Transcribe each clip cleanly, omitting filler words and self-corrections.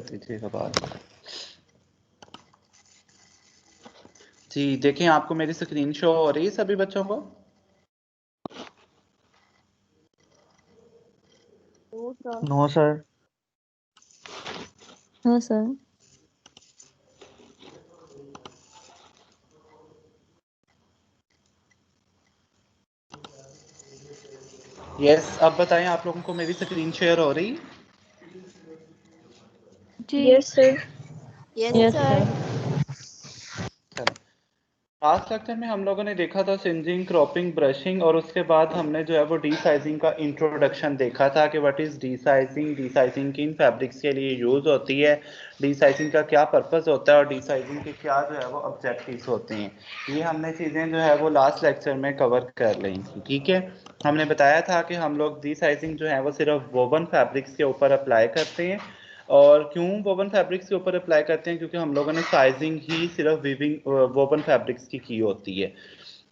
कर दीजिएगा बात। जी देखें, आपको मेरी स्क्रीन शो हो रही है सभी बच्चों को? No sir. हाँ सर। यस, अब बताएं आप लोगों को मेरी स्क्रीन शेयर हो रही? Yes sir. Yes sir. Last lecture में हम लोगों ने देखा था सिंजिंग, क्रॉपिंग, ब्रशिंग, और उसके बाद हमने जो है वो डी साइजिंग का इंट्रोडक्शन देखा था कि what is D sizing, D sizing किन फैब्रिक्स के लिए यूज़ होती है, डी साइजिंग का क्या पर्पस होता है और डी साइजिंग के क्या जो है वो ऑब्जेक्टिव्स होते हैं। ये हमने चीज़ें जो है वो लास्ट लेक्चर में कवर कर ली थी। ठीक है, हमने बताया था कि हम लोग डी साइजिंग जो है वो सिर्फ वोवन फैब्रिक्स के ऊपर अप्लाई करते हैं। और क्यों वोवन फैब्रिक्स के ऊपर अप्लाई करते हैं? क्योंकि हम लोगों ने साइजिंग ही सिर्फ वीविंग वोवन फैब्रिक्स की होती है,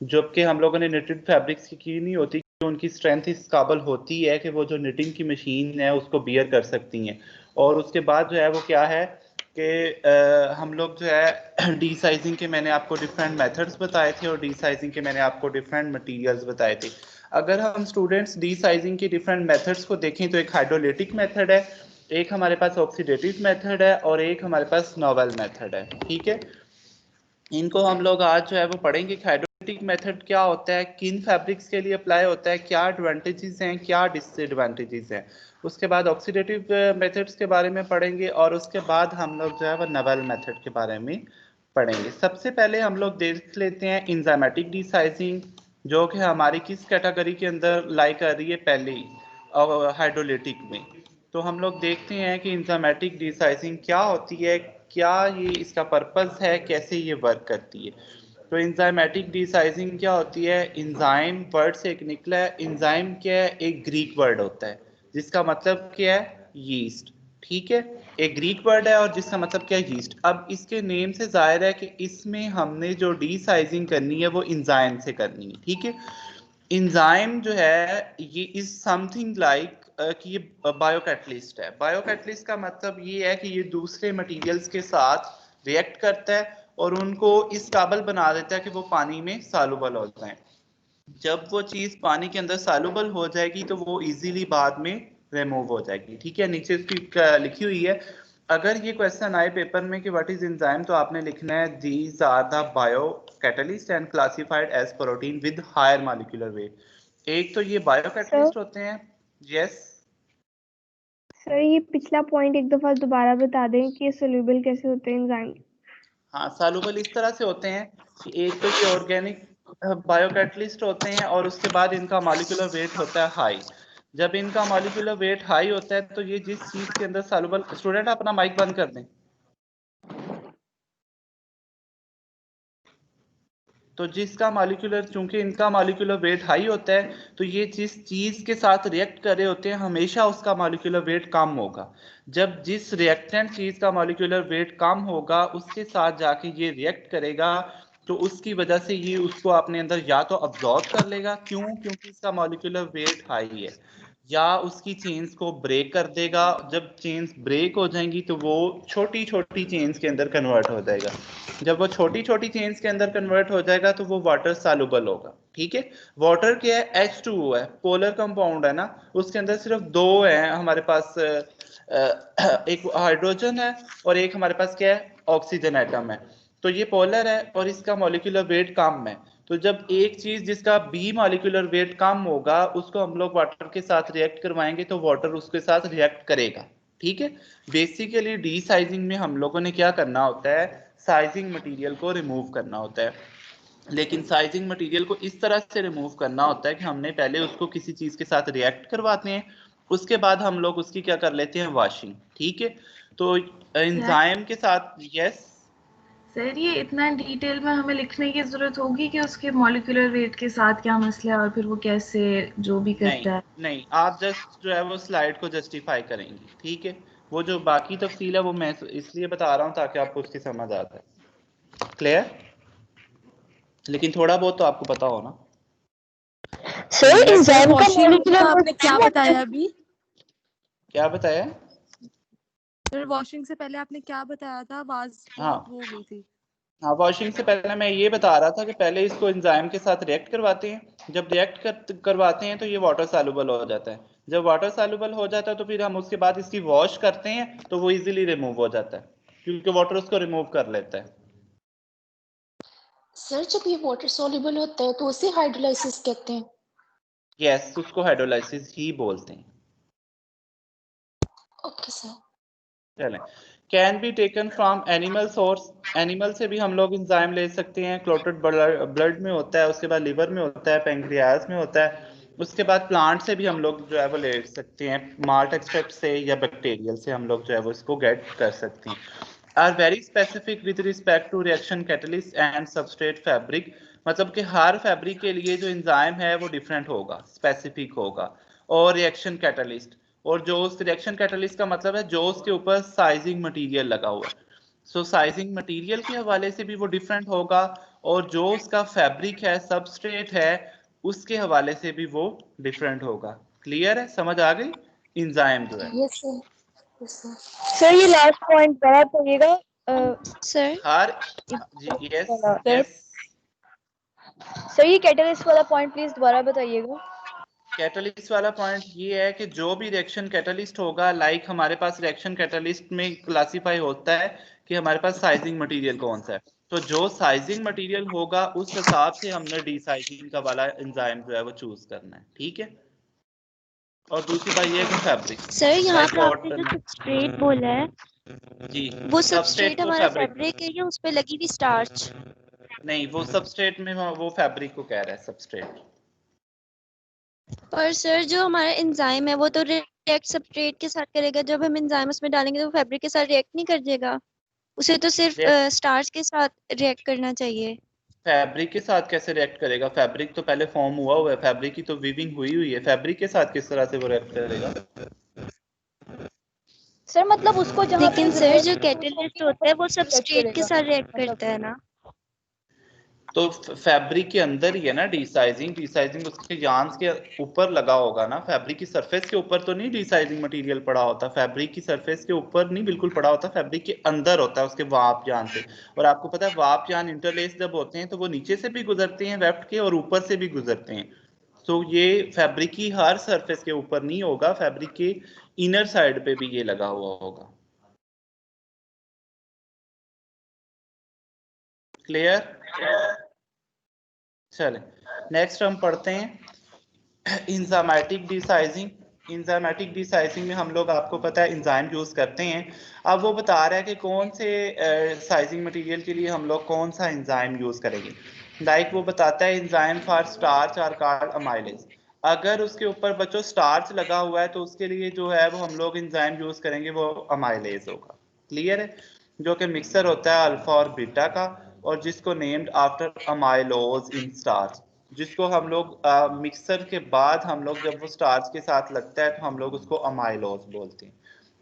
जबकि हम लोगों ने निटेड फैब्रिक्स की नहीं होती, क्योंकि उनकी स्ट्रेंथ इस काबल होती है कि वो जो निटिंग की मशीन है उसको बियर कर सकती हैं। और उसके बाद जो है वो क्या है कि हम लोग जो है डी साइजिंग के मैंने आपको डिफरेंट मेथड्स बताए थे और डी साइजिंग के मैंने आपको डिफरेंट मटेरियल्स बताए थे। अगर हम स्टूडेंट्स डी साइजिंग के डिफरेंट मेथड्स को देखें तो एक हाइड्रोलिटिक मेथड है, एक हमारे पास ऑक्सीडेटिव मेथड है और एक हमारे पास नोवेल मेथड है। ठीक है, इनको हम लोग आज जो है वो पढ़ेंगे। हाइड्रोलिटिक मेथड क्या होता है, किन फैब्रिक्स के लिए अप्लाई होता है, क्या एडवांटेजेस हैं, क्या डिसएडवांटेजेस हैं। उसके बाद ऑक्सीडेटिव मेथड्स के बारे में पढ़ेंगे और उसके बाद हम लोग जो है वो नोवेल मेथड के बारे में पढ़ेंगे। सबसे पहले हम लोग देख लेते हैं इंजाइमेटिक डिसाइजिंग, जो कि हमारी किस कैटेगरी के अंदर लाई कर रही है पहले ही, और हाइड्रोलिटिक में। तो हम लोग देखते हैं कि इंजाइमेटिक डिसाइजिंग क्या होती है, क्या ये इसका पर्पस है, कैसे ये वर्क करती है। तो इंजाइमेटिक डिसाइजिंग क्या होती है? इंजाइम वर्ड से एक निकला है। इंजाइम क्या है? एक ग्रीक वर्ड होता है जिसका मतलब क्या है? यीस्ट। ठीक है, एक ग्रीक वर्ड है और जिसका मतलब क्या है? यीस्ट। अब इसके नेम से जाहिर है कि इसमें हमने जो डिसाइजिंग करनी है वो इंजाइम से करनी है। ठीक है, इंजाइम जो है ये इज समथिंग लाइक कि ये बायोकैटलिस्ट है। बायोकैटलिस्ट का मतलब ये है कि ये दूसरे मटेरियल्स के साथ रिएक्ट करता है और उनको इस काबिल बना देता है कि वो पानी में सॉल्युबल हो जाए। जब वो चीज़ पानी के अंदर सॉल्युबल हो जाएगी तो वो इजीली बाद में रिमूव हो जाएगी। ठीक है, नीचे इसकी लिखी हुई है। अगर ये क्वेश्चन आए पेपर में कि व्हाट इज एंजाइम, तो आपने लिखना है these are the biocatalyst and classified as protein with higher molecular weight. एक तो ये बायो कैटलिस्ट होते हैं। यस सर, ये पिछला पॉइंट एक दफा दोबारा बता दें कि सोल्यूबल कैसे होते हैं एंजाइम। हाँ, सॉल्युबल इस तरह से होते हैं कि एक तो ये ऑर्गेनिक बायोकैटलिस्ट होते हैं और उसके बाद इनका मॉलिक्यूलर वेट होता है हाई। जब इनका मॉलिक्यूलर वेट हाई होता है तो ये जिस चीज के अंदर सॉल्युबल, स्टूडेंट अपना माइक बंद कर दें। तो जिसका मॉलिक्यूलर, चूंकि इनका मॉलिक्यूलर वेट हाई होता है तो ये जिस चीज के साथ रिएक्ट कर रहे होते हैं हमेशा उसका मॉलिक्यूलर वेट कम होगा। जब जिस रिएक्टेंट चीज का मॉलिक्यूलर वेट कम होगा उसके साथ जाके ये रिएक्ट करेगा, तो उसकी वजह से ये उसको अपने अंदर या तो अब्जॉर्ब कर लेगा, क्यों? क्योंकि इसका मॉलिक्यूलर वेट हाई है, या उसकी चेन्स को ब्रेक कर देगा। जब चेन्स ब्रेक हो जाएंगी तो वो छोटी छोटी चेन्स के अंदर कन्वर्ट हो जाएगा। जब वो छोटी छोटी चेन्स के अंदर कन्वर्ट हो जाएगा तो वो वाटर सॉल्युबल होगा। ठीक है, वाटर क्या है? H2O है, पोलर कंपाउंड है ना, उसके अंदर सिर्फ दो है हमारे पास, एक हाइड्रोजन है और एक हमारे पास क्या है? ऑक्सीजन एटम है। तो ये पोलर है और इसका मॉलिक्यूलर वेट कम है। तो जब एक चीज जिसका बी मॉलिक्यूलर वेट कम होगा उसको हम लोग वाटर के साथ रिएक्ट करवाएंगे तो वाटर उसके साथ रिएक्ट करेगा। ठीक है, बेसिकली डी साइजिंग में हम लोगों ने क्या करना होता है? साइजिंग मटेरियल को रिमूव करना होता है। लेकिन साइजिंग मटेरियल को इस तरह से रिमूव करना होता है कि हमने पहले उसको किसी चीज के साथ रिएक्ट करवाते हैं, उसके बाद हम लोग उसकी क्या कर लेते हैं? वॉशिंग। ठीक है, तो एंजाइम के साथ। यस सर, ये इतना डिटेल में हमें लिखने की जरूरत होगी कि उसके मॉलिक्यूलर वेट के साथ क्या मसला है और फिर वो कैसे जो भी करता है? नहीं, आप जस्ट जो है वो स्लाइड को जस्टिफाई करेंगे। ठीक है, वो जो बाकी तफसील है वो मैं इसलिए बता रहा हूँ ताकि आपको उसकी समझ आ जाए। क्लियर? लेकिन थोड़ा बहुत तो आपको पता हो ना। सर, एंजाइम का वॉशिंग मॉलिक्यूलर आपने क्या बताया अभी? क्या बताया? सर वॉशिंग से पहले आपने क्या बताया था? आवाज हाँ बहुत वो हो गई थी। हाँ, वॉशिंग से पहले मैं ये बता रहा था कि पहले इसको एंजाइम के साथ रिएक्ट करवाते हैं। जब करवाते हैं तो ये वाटर सॉल्युबल हो जाता है। जब वाटर सॉल्युबल हो जाता है तो फिर हम उसके बाद इसकी वॉश करते हैं तो वो इजीली रिमूव हो जाता है, क्योंकि वाटर उसको रिमूव कर लेता है। सर जब ये वाटर सॉल्युबल होता है तो उसे हाइड्रोलाइसिस कहते हैं। यस, उसको हाइड्रोलाइसिस ही बोलते हैं। Okay sir. चलें, can be taken from animal source. Animal से भी हम लोग एंजाइम ले सकते हैं। क्लोटेड ब्लड में होता है, उसके बाद लिवर में होता है, पेंक्रियाज में होता है। उसके बाद प्लांट से भी हम लोग जो है वो ले सकते हैं, माल्ट एक्सट्रैक्ट से या बैक्टीरियल से हम लोग जो है वो इसको गेट कर सकते हैं। Are very specific with respect to reaction catalyst and substrate fabric. मतलब कि हर फैब्रिक के लिए जो एंजाइम है वो डिफरेंट होगा, स्पेसिफिक होगा। और रिएक्शन कैटलिस्ट, और जो उस रिएक्शन कैटलिस्ट का मतलब है जो उसके ऊपर साइजिंग मटेरियल लगा हुआ है। सो साइजिंग मटेरियल के हवाले से भी वो डिफरेंट होगा, और जो उसका फैब्रिक है, सबस्ट्रेट है, उसके हवाले से भी वो डिफरेंट होगा। क्लियर है, समझ आ गई एंजाइम जो है। Yes sir, yes sir. Sir ये लास्ट पॉइंट दोबारा बताइएगा। सर हर जी, यस सर यस। सर ये कैटलिस्ट वाला पॉइंट प्लीज दोबारा बताइएगा। कैटलिस्ट वाला पॉइंट ये है कि जो भी रिएक्शन कैटलिस्ट होगा, लाइक हमारे पास रिएक्शन कैटलिस्ट में क्लासिफाई होता है कि हमारे पास साइजिंग मटेरियल कौन सा है। तो जो साइजिंग मटेरियल होगा उस हिसाब से हमने डीसाइजिंग का वाला एंजाइम जो है वो चूज करना है, ठीक है। और दूसरी बात ये है कि फैब्रिक, सर यहाँ लाइक पे आपने जो सबस्ट्रेट बोला है जी, वो सबस्ट्रेट सबस्ट्रेट वो हमारा फैब्रिक फैब्रिक है या उस पे लगी हुई स्टार्च? नहीं, वो सबस्ट्रेट में वो फैब्रिक को कह रहा है, सबस्ट्रेट। पर सर जो हमारा एंजाइम है वो तो रिएक्ट सबस्ट्रेट के साथ करेगा, जब हम एंजाइम उसमें डालेंगे तो फैब्रिक के साथ रिएक्ट नहीं कर देगा, उसे तो सिर्फ स्टार्च के साथ रिएक्ट करना चाहिए। फैब्रिक के साथ कैसे रिएक्ट करेगा? फैब्रिक तो पहले फॉर्म हुआ है, फैब्रिक की तो वीविंग हुई हुई है, फैब्रिक के साथ किस तरह से वो रिएक्ट करेगा? सर मतलब उसको जहाँ पे लेकिन सर जरूरत जो है कैटलिस्ट होता है वो सेट सबस्ट्रेट के करेगा साथ रिएक्ट मतलब। करता है ना। तो फैब्रिक के अंदर ही है ना डीसाइजिंग। डीसाइजिंग उसके यान्स के ऊपर लगा होगा ना, फैब्रिक की सरफेस के ऊपर तो नहीं डीसाइजिंग मटेरियल पड़ा होता। फैब्रिक की सरफेस के ऊपर नहीं बिल्कुल पड़ा होता, फैब्रिक के अंदर होता है, उसके वाप यान से। और आपको पता है वाप यान इंटरलेस जब होते हैं तो वो नीचे से भी गुजरते हैं वेफ्ट के, और ऊपर से भी गुजरते हैं। तो ये फैब्रिक की हर सरफेस के ऊपर नहीं होगा, फैब्रिक के इनर साइड पे भी ये लगा हुआ होगा। क्लियर? चलें, नेक्स्ट हम पढ़ते हैं इंजाइमेटिक डिसाइजिंग। इंजाइमेटिक डिसाइजिंग में हम लोग, आपको पता है, इंजाइम यूज करते हैं। अब वो बता रहा है कि कौन से साइजिंग मटेरियल के लिए हम लोग कौन सा इंजाइम यूज करेंगे। लाइक वो बताता है enzyme for starch are called amylase. अगर उसके ऊपर बच्चों स्टार्च लगा हुआ है तो उसके लिए जो है वो हम लोग इंजाइम यूज करेंगे, वो अमाइलेज होगा। क्लियर है? जो कि मिक्सर होता है अल्फा और बीटा का, और जिसको नेम्ड आफ्टर अमाइलोज इन स्टार्च। जिसको हम लोग मिक्सर के बाद हम लोग जब वो स्टार्च के साथ लगता है तो हम लोग उसको अमाइलोज बोलते हैं।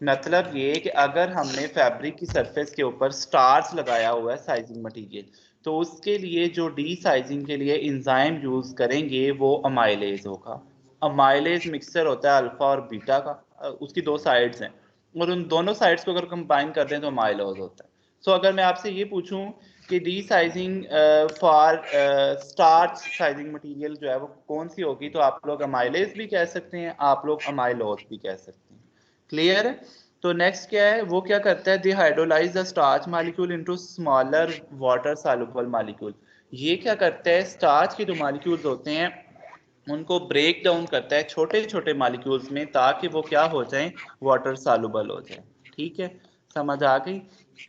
मतलब ये कि अगर हमने फैब्रिक की सरफेस के ऊपर स्टार्च लगाया हुआ है साइजिंग मटेरियल, तो उसके लिए जो डी साइजिंग के लिए इंजाइम यूज करेंगे वो अमाइलेज होगा। अमाइलेज मिक्सचर होता है अल्फा और बीटा का, उसकी दो साइड्स हैं, और उन दोनों साइड्स को अगर कंबाइन कर दें तो अमाइलोज होता है। सो अगर मैं आपसे ये पूछूं कि D sizing for starch sizing material जो है वो कौन सी होगी, तो आप लोग अमाइलेज भी कह सकते हैं, आप लोग अमाइलोज भी कह सकते हैं। क्लियर है? तो नेक्स्ट क्या है, वो क्या करता है, they hydrolyze the starch molecule into smaller water soluble molecule. ये क्या करता है, स्टार्च के जो मॉलिक्यूल्स होते हैं उनको ब्रेक डाउन करता है छोटे छोटे मॉलिक्यूल्स में, ताकि वो क्या हो जाएं, वाटर सॉल्युबल हो जाए। ठीक है, समझ आ गई?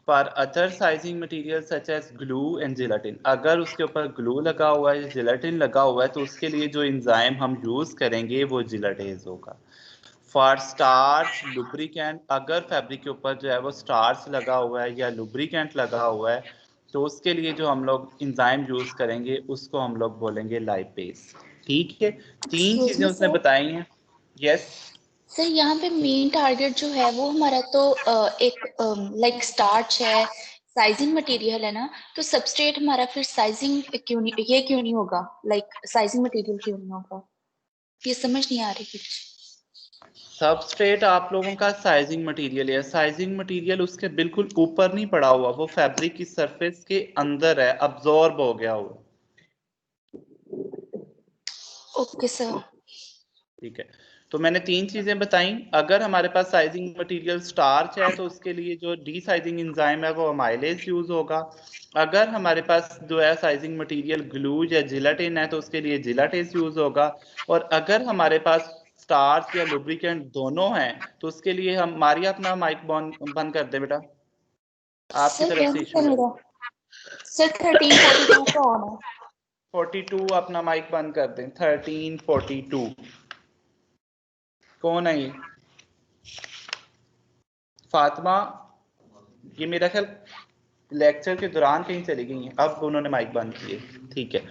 For other sizing material such as glue and gelatin, अगर उसके ऊपर ग्लू लगा हुआ है, जिलेटिन लगा हुआ है, तो उसके लिए जो एंजाइम हम यूज करेंगे वो जिलेटेज होगा। फॉर स्टार्च लुब्रिकेंट, अगर फैब्रिक के ऊपर जो है वो स्टार्च लगा हुआ है या लुब्रिकेंट लगा हुआ है, तो उसके लिए जो हम लोग इंजाइम यूज करेंगे उसको हम लोग बोलेंगे लाइपेज। ठीक है, तीन एक्सक्यूज चीजें मी उसने सर। बताई हैं। यस, सर यहाँ पे मेन टारगेट जो है वो हमारा तो एक लाइक स्टार्च है, साइजिंग मटेरियल है ना, तो सबस्ट्रेट हमारा फिर साइजिंग क्यों नहीं, ये क्यों नहीं होगा, लाइक साइजिंग मटेरियल क्यों नहीं होगा, ये समझ नहीं आ रही कुछ। सबस्ट्रेट आप लोगों का साइजिंग मटेरियल है, साइजिंग मटेरियल उसके बिल्कुल ऊपर नहीं पड़ा हुआ, वो फैब्रिक की सरफेस के अंदर है, अब्जॉर्ब हो गया हुआ। Okay sir. ठीक है, तो मैंने 3 चीजें बताई। अगर हमारे पास साइजिंग मटेरियल स्टार्च है तो उसके लिए जो डी साइजिंग एंजाइम है वो अमाइलेज यूज होगा। अगर हमारे पास जो है साइजिंग मटेरियल ग्लू या जिलेटिन है तो उसके लिए जिलाटेस यूज होगा। और अगर हमारे पास स्टार्च या लुब्रिकेंट दोनों हैं तो उसके लिए हम मारिया अपना माइक बंद कर दे बेटा, आपकी सर तरफ से इशू है। सर 1342 का ऑन है। 42 अपना माइक बंद कर दें। 1342 कौन है ये? फातिमा, ये मेरा ख्याल लेक्चर के दौरान कहीं चली गई हैं, अब उन्होंने माइक बंद किए। ठीक है,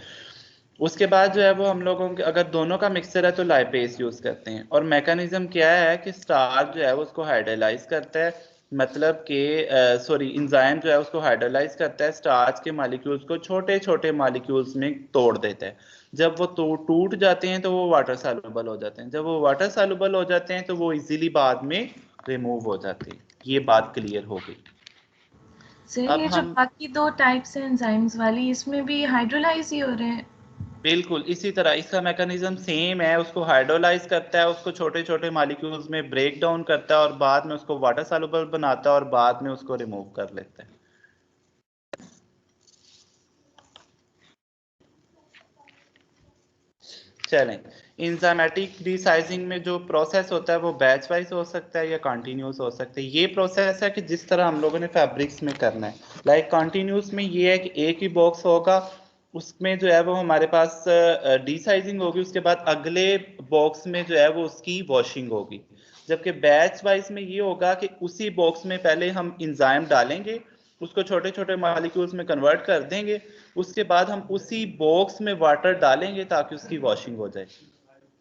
उसके बाद जो है वो हम लोगों के अगर दोनों का मिक्सचर है तो लाइपेज यूज करते हैं। और मैकेनिज्म क्या है कि स्टार्च जो है वो उसको हाइड्रोलाइज करता है, मतलब कि सॉरी एंजाइम जो है उसको हाइड्रोलाइज करता है, स्टार्च के मॉलिक्यूल्स को छोटे छोटे मॉलिक्यूल्स में तोड़ देता है। जब वो टूट जाते हैं तो वो वाटर सॉल्युबल हो जाते हैं। जब वो वाटर सॉल्युबल हो जाते हैं तो वो इजीली बाद में रिमूव हो जाते हैं। ये बात क्लियर हो गई। सर अब ये जो हम बाकी 2 टाइप्स हैं एंजाइम्स वाली, इसमें भी हाइड्रोलाइज ही हो रहे हैं? बिल्कुल इसी तरह इसका मैकेनिज्म सेम है, उसको हाइड्रोलाइज करता है, उसको छोटे छोटे मॉलिक्यूल्स में ब्रेक डाउन करता है और बाद में उसको वाटर सॉल्युबल बनाता है और बाद में उसको रिमूव कर लेता है। चलें, इंजाइमेटिक रीसाइजिंग में जो प्रोसेस होता है वो बैच वाइज हो सकता है या कंटिन्यूस हो सकता है। ये प्रोसेस है कि जिस तरह हम लोगों ने फैब्रिक्स में करना है। लाइक कंटिन्यूस में ये है कि एक ही बॉक्स होगा, उसमें जो है वो हमारे पास डीसाइजिंग होगी, उसके बाद अगले बॉक्स में जो है वो उसकी वॉशिंग होगी। जबकि बैच वाइज में ये होगा कि उसी बॉक्स में पहले हम इंजाइम डालेंगे, उसको छोटे छोटे मॉलिक्यूल्स में कन्वर्ट कर देंगे, उसके बाद हम उसी बॉक्स में वाटर डालेंगे ताकि उसकी वॉशिंग हो जाए।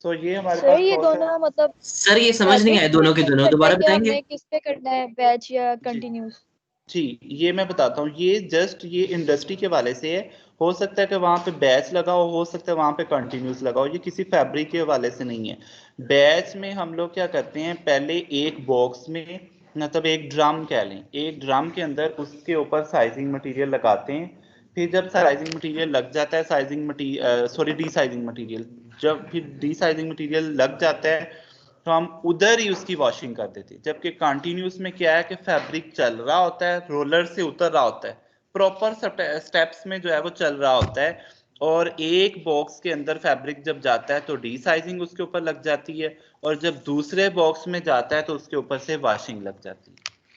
तो ये हमारे सर पास ये प्रोसेस। दोनों मतलब सर ये समझ नहीं आए दोनों के दोनों, दोबारा कि बताएंगे? हमें किस पे करना है, बैच या जी कंटिन्यूस? जी, ये मैं बताता हूँ। ये जस्ट ये इंडस्ट्री के वाले से है, हो सकता है कि वहां पे बैच लगा हो सकता है वहां पे कंटिन्यूस लगा हो, ये किसी फैब्रिक के वाले से नहीं है। बैच में हम लोग क्या करते हैं, पहले एक बॉक्स में मतलब एक ड्रम कह लें, एक ड्रम के अंदर उसके ऊपर साइजिंग मटेरियल लगाते हैं। फिर जब साइजिंग मटेरियल लग जाता है, sizing material sorry D sizing material, जब फिर डी साइजिंग मटेरियल लग जाता है तो हम उधर ही उसकी वॉशिंग कर देते हैं। जबकि कंटिन्यूस में क्या है कि फैब्रिक चल रहा होता है, रोलर से उतर रहा होता है, प्रॉपर स्टेप्स में जो है वो चल रहा होता है। और एक बॉक्स के अंदर फैब्रिक जब जाता है तो डी साइजिंग उसके ऊपर लग जाती है, और जब दूसरे बॉक्स में जाता है तो उसके ऊपर से वॉशिंग लग जाती है।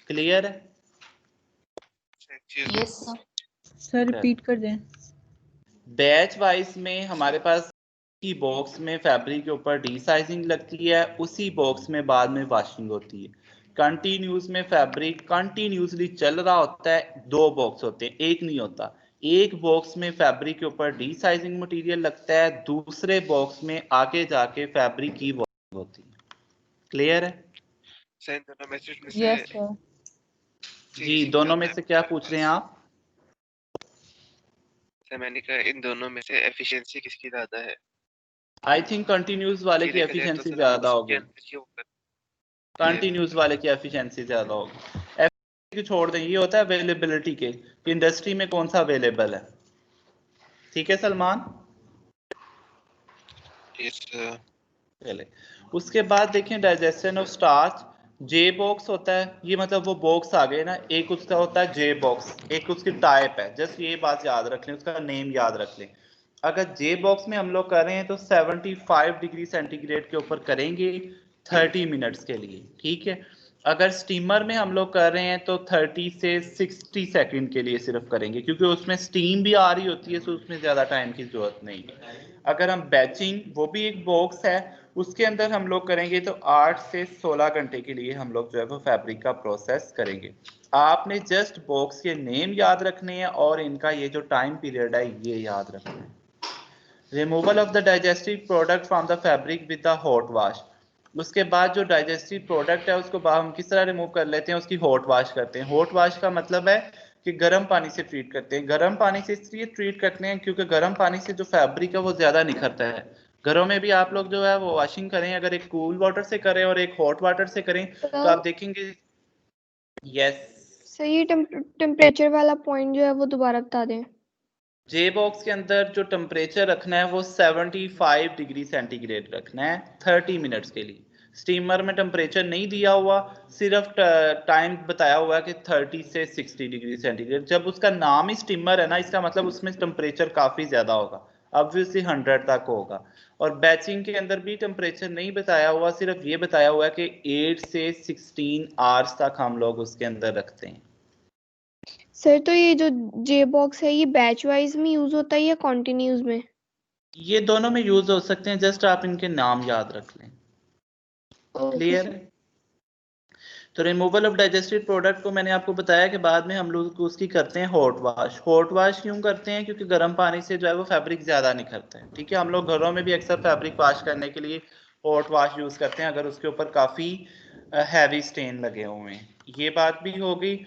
क्लियर है? Yes sir. सर रिपीट कर दें। बैच वाइज में हमारे पास की बॉक्स में फैब्रिक के ऊपर डी साइजिंग लगती है, उसी बॉक्स में बाद में वॉशिंग होती है। कंटिन्यूस में फैब्रिक कंटिन्यूसली चल रहा होता है, 2 बॉक्स होते हैं, एक नहीं होता। एक बॉक्स में फैब्रिक के ऊपर डी साइजिंग मटेरियल लगता है, दूसरे बॉक्स में आगे जाके फैब्रिक की वॉशिंग होती है। क्लियर है? Yes sir. जी, दोनों में से क्या पूछ रहे हैं आप? मैंने कहा इन दोनों में से एफिशिएंसी किसकी ज्यादा है? आई थिंक कंटिन्यूस वाले की एफिशिएंसी ज्यादा होगी। कंटिन्यूस वाले की एफिशिएंसी ज्यादा होगी। एफिशिएंसी छोड़ दें, ये होता है अवेलेबिलिटी के कि इंडस्ट्री में कौन सा अवेलेबल है। ठीक है सलमान? चले, उसके बाद देखें digestion of starch. J box होता है, ये मतलब वो बॉक्स आ गए ना, एक उसका होता है जे बॉक्स, एक उसकी टाइप है। जस्ट ये बात याद रख लें, उसका नेम याद रख लें। अगर जे बॉक्स में हम लोग कर रहे हैं तो 75 डिग्री सेंटीग्रेड के ऊपर करेंगे 30 मिनट्स के लिए, ठीक है। अगर स्टीमर में हम लोग कर रहे हैं तो 30 से 60 सेकंड के लिए सिर्फ करेंगे, क्योंकि उसमें स्टीम भी आ रही होती है, तो उसमें ज़्यादा टाइम की जरूरत नहीं है। अगर हम बैचिंग, वो भी एक बॉक्स है, उसके अंदर हम लोग करेंगे तो 8 से 16 घंटे के लिए हम लोग जो है वो फैब्रिक का प्रोसेस करेंगे। आपने जस्ट बॉक्स के नेम याद रखने हैं और इनका ये जो टाइम पीरियड है ये याद रखना है। Removal of the digestive product from the fabric with the hot wash. उसके बाद जो डाइजेस्टिव प्रोडक्ट है उसको हम किस तरह रिमूव कर लेते हैं, उसकी हॉट वॉश करते हैं। हॉट वॉश का मतलब है कि गर्म पानी से ट्रीट करते हैं। गर्म पानी से इसलिए ट्रीट करते हैं क्योंकि गर्म पानी से जो फैब्रिक है वो ज्यादा निखरता है, घरों में भी आप लोग जो है वो वॉशिंग करें, अगर एक कूल वाटर से करें और एक हॉट वाटर से करें तो आप देखेंगे। यस सर ये टेम्परेचर वाला पॉइंट जो है वो दोबारा बता दें। जे बॉक्स के अंदर जो टेम्परेचर रखना है वो 75 डिग्री सेंटीग्रेड रखना है 30 मिनट्स के लिए। स्टीमर में टेम्परेचर नहीं दिया हुआ, सिर्फ टाइम बताया हुआ है कि 30 से 60 डिग्री सेंटीग्रेड। जब उसका नाम ही स्टीमर है ना, इसका मतलब उसमें टेम्परेचर काफ़ी ज़्यादा होगा, ऑब्वियसली 100 तक होगा। और बैचिंग के अंदर भी टेम्परेचर नहीं बताया हुआ, सिर्फ ये बताया हुआ है कि 8 से 16 आवर्स तक हम लोग उसके अंदर रखते हैं। सर तो ये जो जे बॉक्स है ये बैच वाइज में यूज होता है या कॉन्टिन्यूज में? ये दोनों में यूज हो सकते हैं, जस्ट आप इनके नाम याद रख लें। क्लियर है? तो रिमूवल ऑफ डाइजेस्टेड प्रोडक्ट को मैंने आपको बताया कि बाद में हम लोग उसकी करते हैं हॉट वाश। हॉट वाश क्यों करते हैं? क्योंकि गर्म पानी से जो है वो फैब्रिक ज़्यादा निखरता है। ठीक है, हम लोग घरों में भी अक्सर फैब्रिक वॉश करने के लिए हॉट वाश यूज़ करते हैं अगर उसके ऊपर काफ़ी हैवी स्टेन लगे हुए हैं। ये बात भी हो गई।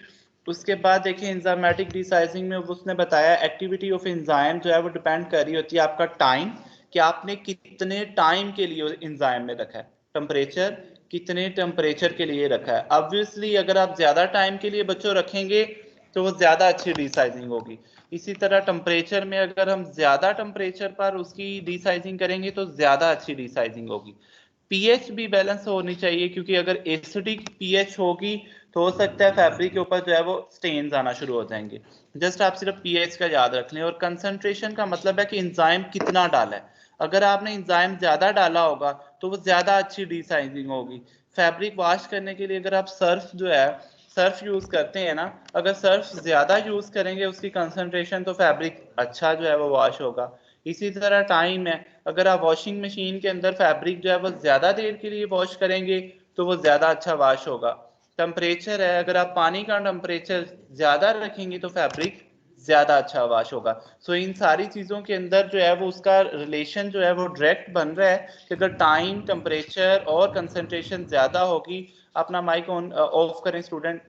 उसके बाद देखिए एंजाइमेटिक डिसाइजिंग में उसने बताया एक्टिविटी ऑफ एंजाइम जो है वो डिपेंड कर रही होती है आपका टाइम, कि आपने कितने टाइम के लिए एंजाइम में रखा है, टेम्परेचर कितने टेम्परेचर के लिए रखा है। ऑब्वियसली अगर आप ज़्यादा टाइम के लिए बच्चों रखेंगे तो वो ज़्यादा अच्छी डिसाइजिंग होगी। इसी तरह टेम्परेचर में अगर हम ज़्यादा टेम्परेचर पर उसकी डिसाइजिंग करेंगे तो ज़्यादा अच्छी डिसाइजिंग होगी। पीएच भी बैलेंस होनी चाहिए, क्योंकि अगर एसिडिक पीएच होगी तो हो सकता है फैब्रिक के ऊपर जो है वो स्टेन्स आना शुरू हो जाएंगे। जस्ट आप सिर्फ पीएच का याद रख लें। और कंसंट्रेशन का मतलब है कि एंजाइम कितना डाला है। अगर आपने एंजाइम ज़्यादा डाला होगा तो वो ज़्यादा अच्छी डिसाइजिंग होगी। फैब्रिक वॉश करने के लिए अगर आप सर्फ जो है सर्फ यूज़ करते हैं ना, अगर सर्फ ज़्यादा यूज़ करेंगे उसकी कंसंट्रेशन, तो फैब्रिक अच्छा जो है वो वॉश होगा। इसी तरह टाइम है, अगर आप वॉशिंग मशीन के अंदर फैब्रिक जो है वो ज़्यादा देर के लिए वॉश करेंगे तो वो ज़्यादा अच्छा वॉश होगा। टेम्परेचर है, अगर आप पानी का टेम्परेचर ज़्यादा रखेंगे तो फैब्रिक ज़्यादा अच्छा वॉश होगा। सो इन सारी चीज़ों के अंदर जो है वो उसका रिलेशन जो है वो डायरेक्ट बन रहा है कि अगर टाइम, टेम्परेचर और कंसंट्रेशन ज़्यादा होगी। अपना माइक ऑन ऑफ करें स्टूडेंट,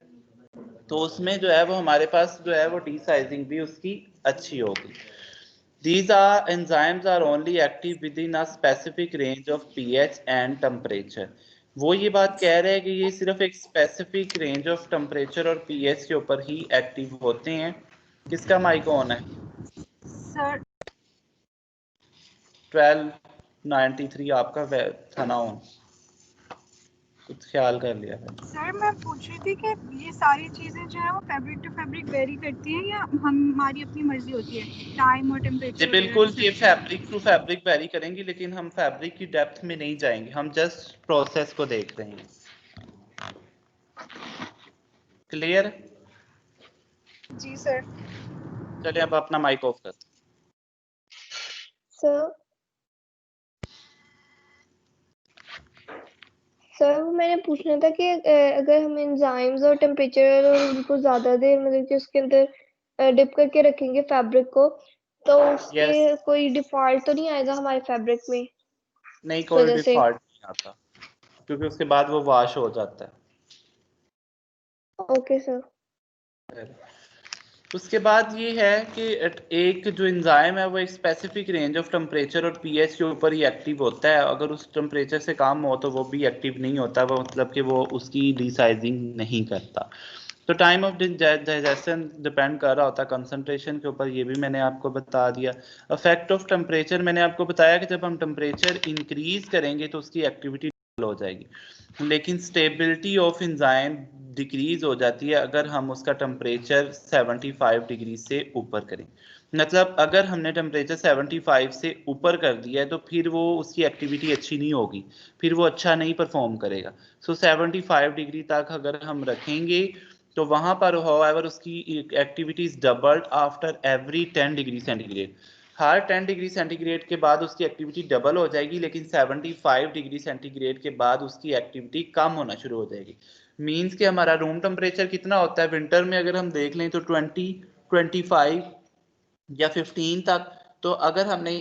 तो उसमें जो है वो हमारे पास जो है वो डिसाइजिंग भी उसकी अच्छी होगी। These enzymes are only active within a specific range of pH and temperature. वो ये बात कह रहे हैं कि ये सिर्फ एक स्पेसिफिक रेंज ऑफ टेम्परेचर और पीएच के ऊपर ही एक्टिव होते हैं। किसका माइक ऑन है? सर 1293 आपका था ना ऑन, कुछ ख्याल कर लिया है? सर मैं पूछ रही थी कि ये सारी चीजें जो है वो फैब्रिक टू फैब्रिक वेरी करती हैं या हमारी अपनी मर्जी होती है टाइम और जी टेम्परेचर? बिल्कुल, ये फैब्रिक टू फैब्रिक वेरी करेंगी, लेकिन हम फैब्रिक की डेप्थ में नहीं जाएंगे, हम जस्ट प्रोसेस को देख रहे हैं। क्लियर? जी सर। चलिए अब अपना माइक ऑफ कर। सर वो मैंने पूछना था कि अगर हम एंजाइम्स और टेम्परेचर और उनको ज़्यादा देर मतलब कि उसके अंदर डिप करके रखेंगे फैब्रिक को, तो उसके कोई डिफॉल्ट तो नहीं आएगा हमारे फैब्रिक में? नहीं, कोई डिफॉल्ट नहीं आता, क्योंकि उसके बाद वो वॉश हो जाता है। Okay sir. उसके बाद ये है कि एक जो एंजाइम है वो एक स्पेसिफिक रेंज ऑफ टेम्परेचर और पीएच के ऊपर ही एक्टिव होता है। अगर उस टेम्परेचर से कम हो तो वो भी एक्टिव नहीं होता, वो मतलब कि वो उसकी डिसाइजिंग नहीं करता। तो टाइम ऑफ डाइजेशन डिपेंड कर रहा होता है कंसंट्रेशन के ऊपर, ये भी मैंने आपको बता दिया। इफेक्ट ऑफ टेम्परेचर मैंने आपको बताया कि जब हम टेम्परेचर इंक्रीज करेंगे तो उसकी एक्टिविटी हो जाएगी, लेकिन स्टेबिलिटी ऑफ एंजाइम डिक्रीज हो जाती है अगर हम उसका टेम्परेचर 75 डिग्री से ऊपर करें। मतलब अगर हमने टेम्परेचर 75 से ऊपर कर दिया है तो फिर वो उसकी एक्टिविटी अच्छी नहीं होगी, फिर वो अच्छा नहीं परफॉर्म करेगा। सो 75 डिग्री तक अगर हम रखेंगे तो वहां पर हाउएवर उसकी activity is doubled after every 10 degree centigrade. Her 10 degree centigrade के बाद उसकी एक्टिविटी डबल हो जाएगी, लेकिन 75 डिग्री सेंटीग्रेड के बाद उसकी एक्टिविटी कम होना शुरू हो जाएगी। मींस कि हमारा रूम टेम्परेचर कितना होता है विंटर में, अगर हम देख लें तो 20, 25 या 15 तक। तो अगर हमने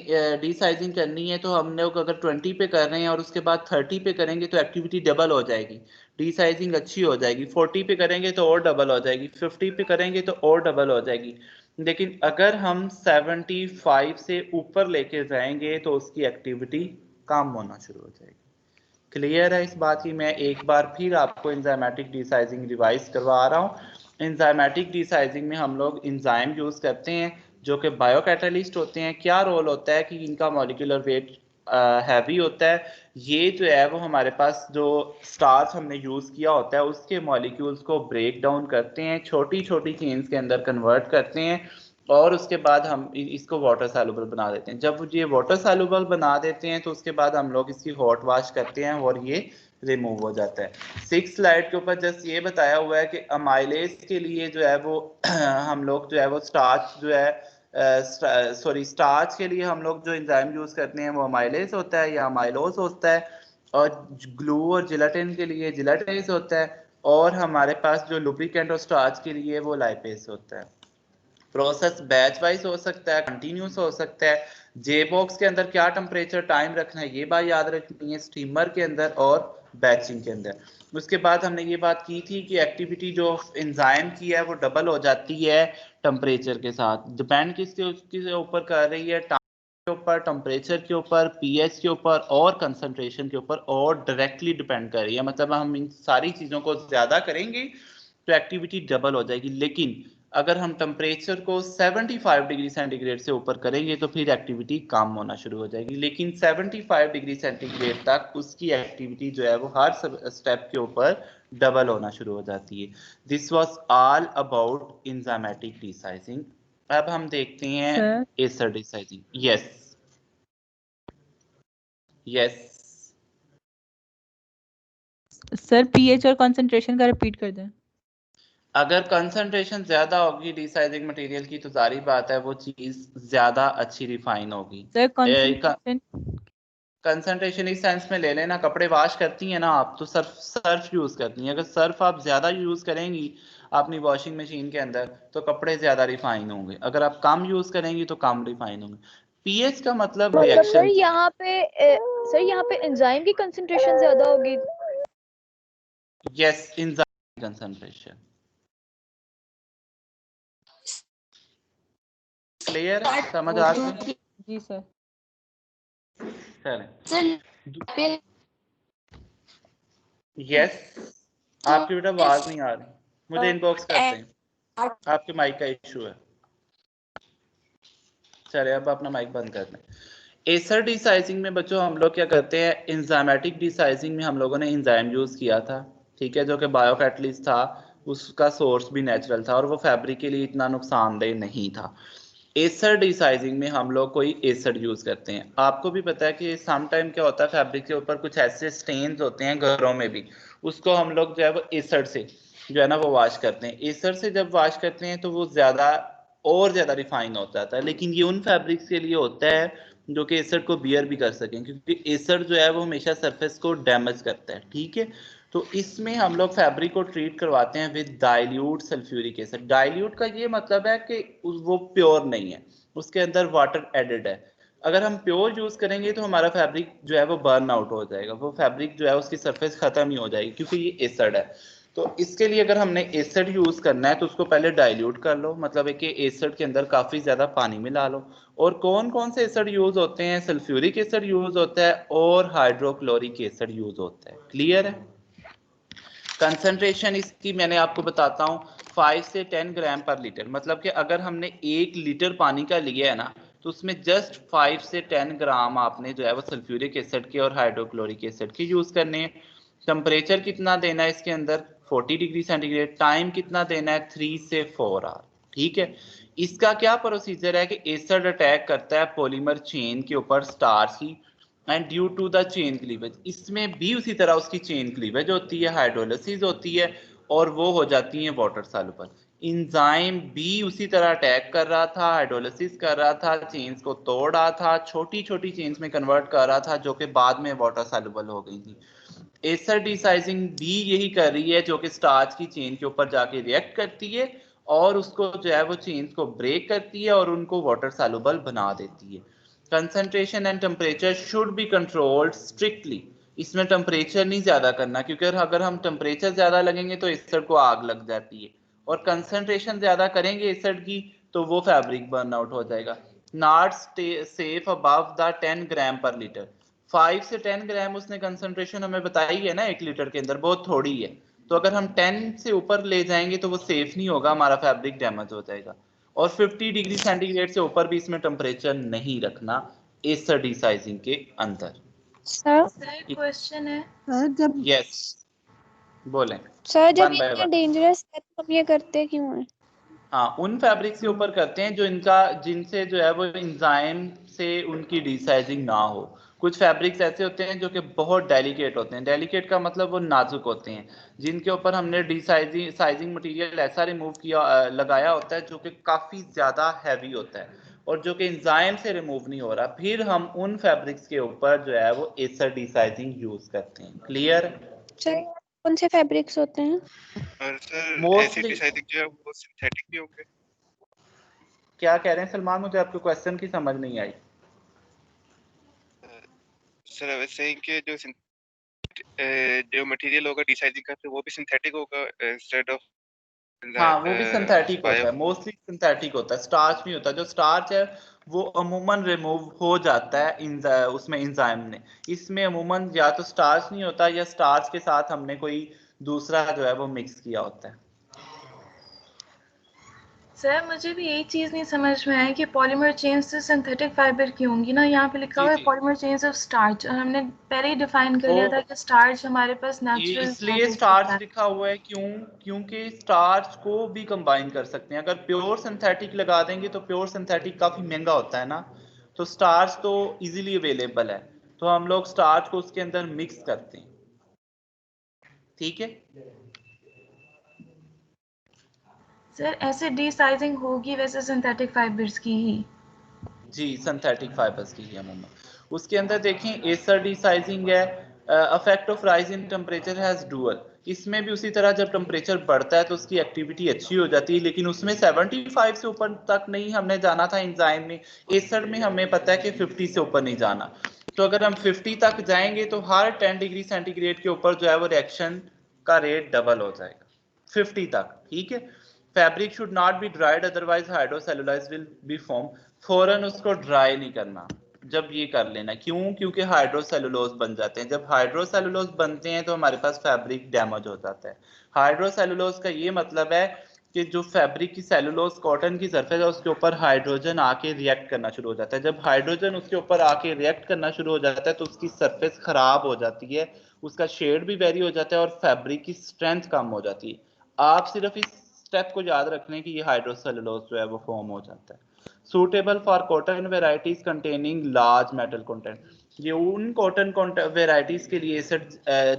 डिसाइजिंग करनी है तो हम लोग अगर 20 पे कर रहे हैं और उसके बाद 30 पे करेंगे तो एक्टिविटी डबल हो जाएगी, डिसाइजिंग अच्छी हो जाएगी। 40 पे करेंगे तो और डबल हो जाएगी, 50 पे करेंगे तो और डबल हो जाएगी। लेकिन अगर हम 75 से ऊपर लेके जाएंगे तो उसकी एक्टिविटी कम होना शुरू हो जाएगी। क्लियर है इस बात की? मैं एक बार फिर आपको एंजाइमेटिक डिसाइजिंग रिवाइज करवा रहा हूँ। एंजाइमेटिक डिसाइजिंग में हम लोग एंजाइम यूज करते हैं जो कि बायोकैटालिस्ट होते हैं। क्या रोल होता है कि इनका मॉलिक्यूलर वेट हैवी होता है। ये जो है वो हमारे पास जो स्टार्च हमने यूज किया होता है उसके मॉलिक्यूल्स को ब्रेक डाउन करते हैं, छोटी छोटी चेन्स के अंदर कन्वर्ट करते हैं और उसके बाद हम इसको वाटर सॉल्युबल बना देते हैं। जब ये वाटर सॉल्युबल बना देते हैं तो उसके बाद हम लोग इसकी हॉट वॉश करते हैं और ये रिमूव हो जाता है। 6 स्लाइड के ऊपर जस्ट ये बताया हुआ है कि अमाइलेज के लिए जो है वो हम लोग जो है वो स्टार्च जो है स्टार्च के लिए हम लोग जो एंजाइम यूज करते हैं वो अमाइलेज होता है या अमाइलोज होता है, और ग्लू और जिलेटिन के लिए जिलेटेज होता है, और हमारे पास जो लुब्रिकेंट और स्टार्च के लिए वो लाइपेज होता है। प्रोसेस बैच वाइज हो सकता है, कंटिन्यूस हो सकता है। जे बॉक्स के अंदर क्या टेम्परेचर टाइम रखना है ये बात याद रखनी है, स्टीमर के अंदर और बैचिंग के अंदर। उसके बाद हमने ये बात की थी कि एक्टिविटी जो एंजाइम की है वो डबल हो जाती है टेम्परेचर के साथ। डिपेंड किसके ऊपर कर रही है? टाइम के ऊपर, टेम्परेचर के ऊपर, पीएच के ऊपर और कंसंट्रेशन के ऊपर, और डायरेक्टली डिपेंड कर रही है। मतलब हम इन सारी चीजों को ज्यादा करेंगे तो एक्टिविटी डबल हो जाएगी। लेकिन अगर हम टेम्परेचर को 75 डिग्री सेंटीग्रेड से ऊपर करेंगे तो फिर एक्टिविटी कम होना शुरू हो जाएगी। लेकिन 75 डिग्री सेंटीग्रेड तक उसकी एक्टिविटी जो है वो हर स्टेप के ऊपर डबल होना शुरू हो जाती है। This was all about enzymatic desizing. अब हम देखते हैं acid desizing. Yes yes sir pH और कंसंट्रेशन का रिपीट कर दें। अगर कंसंट्रेशन ज्यादा होगी डिसाइजिंग मटेरियल की तो जारी बात है वो चीज ज्यादा अच्छी रिफाइन होगी। सर कंसंट्रेशन कंसंट्रेशन इस सेंस में ले लेना, कपड़े वॉश करती हैं ना आप तो सर्फ यूज करती हैं। अगर सर्फ आप ज्यादा यूज करेंगी अपनी वॉशिंग मशीन के अंदर तो कपड़े ज्यादा रिफाइन होंगे, अगर आप कम यूज करेंगी तो कम रिफाइन होंगे। पीएच का मतलब रिएक्शन। सर यहाँ पे एंजाइम की कंसंट्रेशन ज्यादा होगी। Yes, enzyme concentration. क्लियर, समझ आ रही है? जी सर। चलें। यस, आपकी बेटा आवाज नहीं आ रही, मुझे इनबॉक्स करते हैं, आपके माइक का इशू है। चले अब अपना माइक बंद कर दें। एसर डिसाइजिंग में बच्चों हम लोग क्या करते हैं, एंजाइमेटिक डिसाइजिंग में हम लोगों ने एंजाइम यूज किया था, ठीक है, जो कि बायोकैटलिस्ट था, उसका सोर्स भी नेचुरल था और वो फैब्रिक के लिए इतना नुकसानदेह नहीं था। एसर डिसाइजिंग में हम लोग कोई एसड यूज करते हैं। आपको भी पता है कि सम टाइम क्या होता है फैब्रिक के ऊपर कुछ ऐसे स्टेन्स होते हैं घरों में भी, उसको हम लोग जो है वो एसड से जो है ना वो वॉश करते हैं। एसड से जब वॉश करते हैं तो वो ज्यादा और ज्यादा रिफाइन हो जाता है, लेकिन ये उन फैब्रिक्स के लिए होता है जो कि एसड को बियर भी कर सकें, क्योंकि एसड जो है वो हमेशा सरफेस को डैमेज करता है, ठीक है। तो इसमें हम लोग फैब्रिक को ट्रीट करवाते हैं with dilute sulphuric acid. Dilute का ये मतलब है कि वो प्योर नहीं है, उसके अंदर वाटर एडेड है। अगर हम प्योर यूज करेंगे तो हमारा फैब्रिक जो है वो बर्न आउट हो जाएगा, वो फैब्रिक जो है उसकी सरफेस खत्म ही हो जाएगी, क्योंकि ये एसिड है। तो इसके लिए अगर हमने एसिड यूज करना है तो उसको पहले डाइल्यूट कर लो, मतलब है कि एसिड के अंदर काफी ज्यादा पानी मिला लो। और कौन कौन से एसिड यूज होते हैं? सल्फ्यूरिक एसिड यूज होता है और हाइड्रोक्लोरिक एसिड यूज होता है। क्लियर है? कंसंट्रेशन इसकी मैंने आपको बताता हूँ, 5 से 10 ग्राम पर लीटर, मतलब कि अगर हमने 1 लीटर पानी का लिया है ना तो उसमें जस्ट 5 से 10 ग्राम आपने जो है वो सल्फ्यूरिक एसिड के और हाइड्रोक्लोरिक एसिड के यूज करने हैं। टेम्परेचर कितना देना है इसके अंदर? 40 डिग्री सेंटीग्रेड। टाइम कितना देना है? 3 से 4 आवर, ठीक है। इसका क्या प्रोसीजर है कि एसिड अटैक करता है पॉलीमर चेन के ऊपर स्टार्च की, and due to the chain cleavage, इसमें भी उसी तरह उसकी चेन क्लीवेज होती है, हाइड्रोलिसिस होती है और वो हो जाती है वाटर सॉल्युबल। इंजाइम भी उसी तरह अटैक कर रहा था, हाइड्रोलिसिस कर रहा था, चेन्स को तोड़ रहा था, छोटी छोटी चेन्स में कन्वर्ट कर रहा था, जो कि बाद में वाटर सॉल्युबल हो गई थी। एसर डिसाइजिंग भी यही कर रही है, जो कि स्टार्च की चेन के ऊपर जाके रिएक्ट करती है और उसको जो है वो चेन्स को ब्रेक करती है और उनको वाटर सॉल्युबल बना देती है। Concentration and temperature should be controlled strictly. इसमें टेम्परेचर नहीं ज्यादा करना, क्योंकि अगर हम टेम्परेचर ज्यादा लगेंगे तो एसिड को आग लग जाती है, और कंसंट्रेशन ज्यादा करेंगे एसिड की तो वो फैब्रिक बर्न आउट हो जाएगा। नॉट सेफ अबव द 10 ग्राम पर लीटर। 5 से 10 ग्राम उसने कंसंट्रेशन हमें बताई है ना 1 लीटर के अंदर, बहुत थोड़ी है। तो अगर हम 10 से ऊपर ले जाएंगे तो वो सेफ नहीं होगा, हमारा फैब्रिक डैमेज हो जाएगा। और 50 डिग्री सेंटीग्रेड से ऊपर भी इसमें टेम्परेचर नहीं रखना एसर डिसाइजिंग के अंदर। सर क्वेश्चन है सर जब यस बोलें सर जब वन बाय इतना वन। डेंजरस है तो हम ये करते क्यों हैं? हाँ, उन फैब्रिक्स के ऊपर करते हैं जो जिनसे जो है वो एंजाइम से उनकी डिसाइजिंग ना हो। कुछ फैब्रिक्स ऐसे होते हैं जो कि बहुत डेलिकेट होते हैं। डेलिकेट का मतलब वो नाजुक होते हैं, जिनके ऊपर हमने साइजिंग मटेरियल ऐसा रिमूव किया लगाया होता है जो कि काफ़ी ज़्यादा हैवी होता है और जो कि एंजाइम से रिमूव नहीं हो रहा। फिर हम उन फैब्रिक्स के ऊपर जो है वो एसर डिसाइजिंग यूज़ करते हैं। क्लियर? सर कौन से फैब्रिक्स होते हैं? और सर मोस्टली एसिड डिसाइजिंग जो है वो सिंथेटिक भी होंगे? क्या कह रहे हैं सलमान, मुझे आपके क्वेश्चन की समझ नहीं आई। सर आई वाज सेइंग कि जो मटेरियल होगा डिसाइजिंग का, वो भी सिंथेटिक होगा इंस्टेड ऑफ हाँ, वो भी सिंथेटिक होता है, मोस्टली सिंथेटिक होता है, स्टार्च नहीं होता। जो स्टार्च है वो अमूमन रिमूव हो जाता है उसमें एंजाइम ने। इसमें अमूमन या तो स्टार्च नहीं होता या स्टार्च के साथ हमने कोई दूसरा जो है वो मिक्स किया होता है। सर मुझे भी यही चीज नहीं समझ में आया कि पॉलीमर चेन्स से सिंथेटिक फाइबर क्यों होंगी ना। यहाँ पे लिखा हुआ है पॉलीमर चेन्स ऑफ स्टार्च और हमने पहले ही डिफाइन कर लिया था कि स्टार्च हमारे पास ये नेचुरल इसलिए स्टार्च लिखा हुआ है क्योंकि स्टार्च को भी कंबाइन कर सकते हैं। अगर प्योर सिंथेटिक लगा देंगे तो प्योर सिंथेटिक काफी महंगा होता है ना, तो स्टार्च तो इजीली अवेलेबल है, तो हम लोग स्टार्च को उसके अंदर मिक्स करते हैं। ठीक है सर, ऐसे डीसाइजिंग होगी वैसे सिंथेटिक फाइबर्स की ही? जी, सिंथेटिक फाइबर्स की है अमूमन। उसके अंदर देखें एसर डिसाइजिंग है, effect of rise in temperature has dual. इसमें भी उसी तरह जब टेम्परेचर बढ़ता है तो उसकी एक्टिविटी अच्छी हो जाती है, लेकिन उसमें 75 से ऊपर तक नहीं हमने जाना था एंजाइम में। एसर में हमें पता है कि 50 से ऊपर नहीं जाना। तो अगर हम 50 तक जाएंगे तो हर 10 डिग्री सेंटीग्रेड के ऊपर जो है वो रिएक्शन का रेट डबल हो जाएगा 50 तक। ठीक है, fabric should not be dried otherwise hydrocellulose will be form. फौरन उसको ड्राई नहीं करना, जब ये कर लेना। क्यों? क्योंकि हाइड्रोसेलुलोज बन जाते हैं। जब हाइड्रोसेलुलोज बनते हैं तो हमारे पास फैब्रिक डैमेज हो जाता है। हाइड्रोसेलुलोज का ये मतलब है कि जो फैब्रिक की सेलुलोज कॉटन की सरफेस है उसके ऊपर हाइड्रोजन आके रिएक्ट करना शुरू हो जाता है। जब हाइड्रोजन उसके ऊपर आके रिएक्ट करना शुरू हो जाता है तो उसकी सरफेस खराब हो जाती है, उसका शेड भी वेरी हो जाता है और फैब्रिक की स्ट्रेंथ कम हो जाती है। आप सिर्फ इस स्टेप को याद रखने की ये हाइड्रोसेलुलोज जो है वो फॉर्म हो जाता है। Suitable for cotton varieties containing large metal content. ये उन कॉटन वेराइटीज के लिए एसिड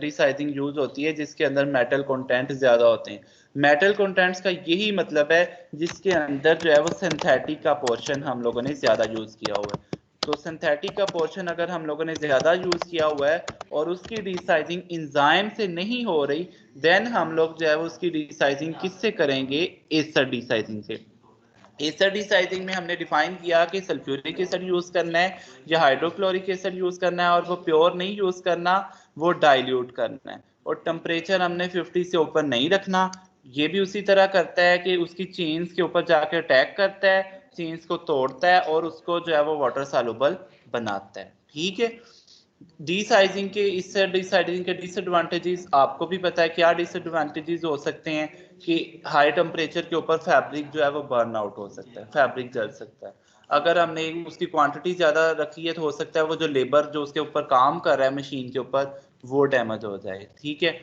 रिसाइजिंग यूज होती है जिसके अंदर मेटल कंटेंट ज्यादा होते हैं। मेटल कंटेंट्स का यही मतलब है जिसके अंदर जो है वो सिंथेटिक का पोर्शन हम लोगों ने ज्यादा यूज किया हुआ है। तो सिंथेटिक का पोर्शन अगर हम लोगों ने ज्यादा यूज किया हुआ है और उसकी रिसाइजिंग एंजाइम से नहीं हो रही, देन हम लोग जो है वो उसकी रिसाइजिंग किससे करेंगे? एसिड डिसाइजिंग से। एसिड डिसाइजिंग में हमने डिफाइन किया कि सल्फ्यूरिक एसिड यूज करना है या हाइड्रोक्लोरिक एसिड यूज करना है, और वो प्योर नहीं यूज करना, वो डाइल्यूट करना है। और टेम्परेचर हमने 50 से ऊपर नहीं रखना। ये भी उसी तरह करता है कि उसकी चेन्स के ऊपर जाकर अटैक करता है, चेन्स को तोड़ता है और उसको जो है वो वाटर सॉल्युबल बनाता है। ठीक है, डीसाइजिंग के इससे डीसाइजिंग के डिसएडवांटेजेस आपको भी पता है। क्या डिसएडवांटेजेस हो सकते हैं? कि हाई टेम्परेचर के ऊपर फैब्रिक जो है वो बर्न आउट हो सकता है, फैब्रिक जल सकता है। अगर हमने उसकी क्वांटिटी ज्यादा रखी है तो हो सकता है वो जो लेबर जो उसके ऊपर काम कर रहा है मशीन के ऊपर वो डैमेज हो जाए। ठीक है,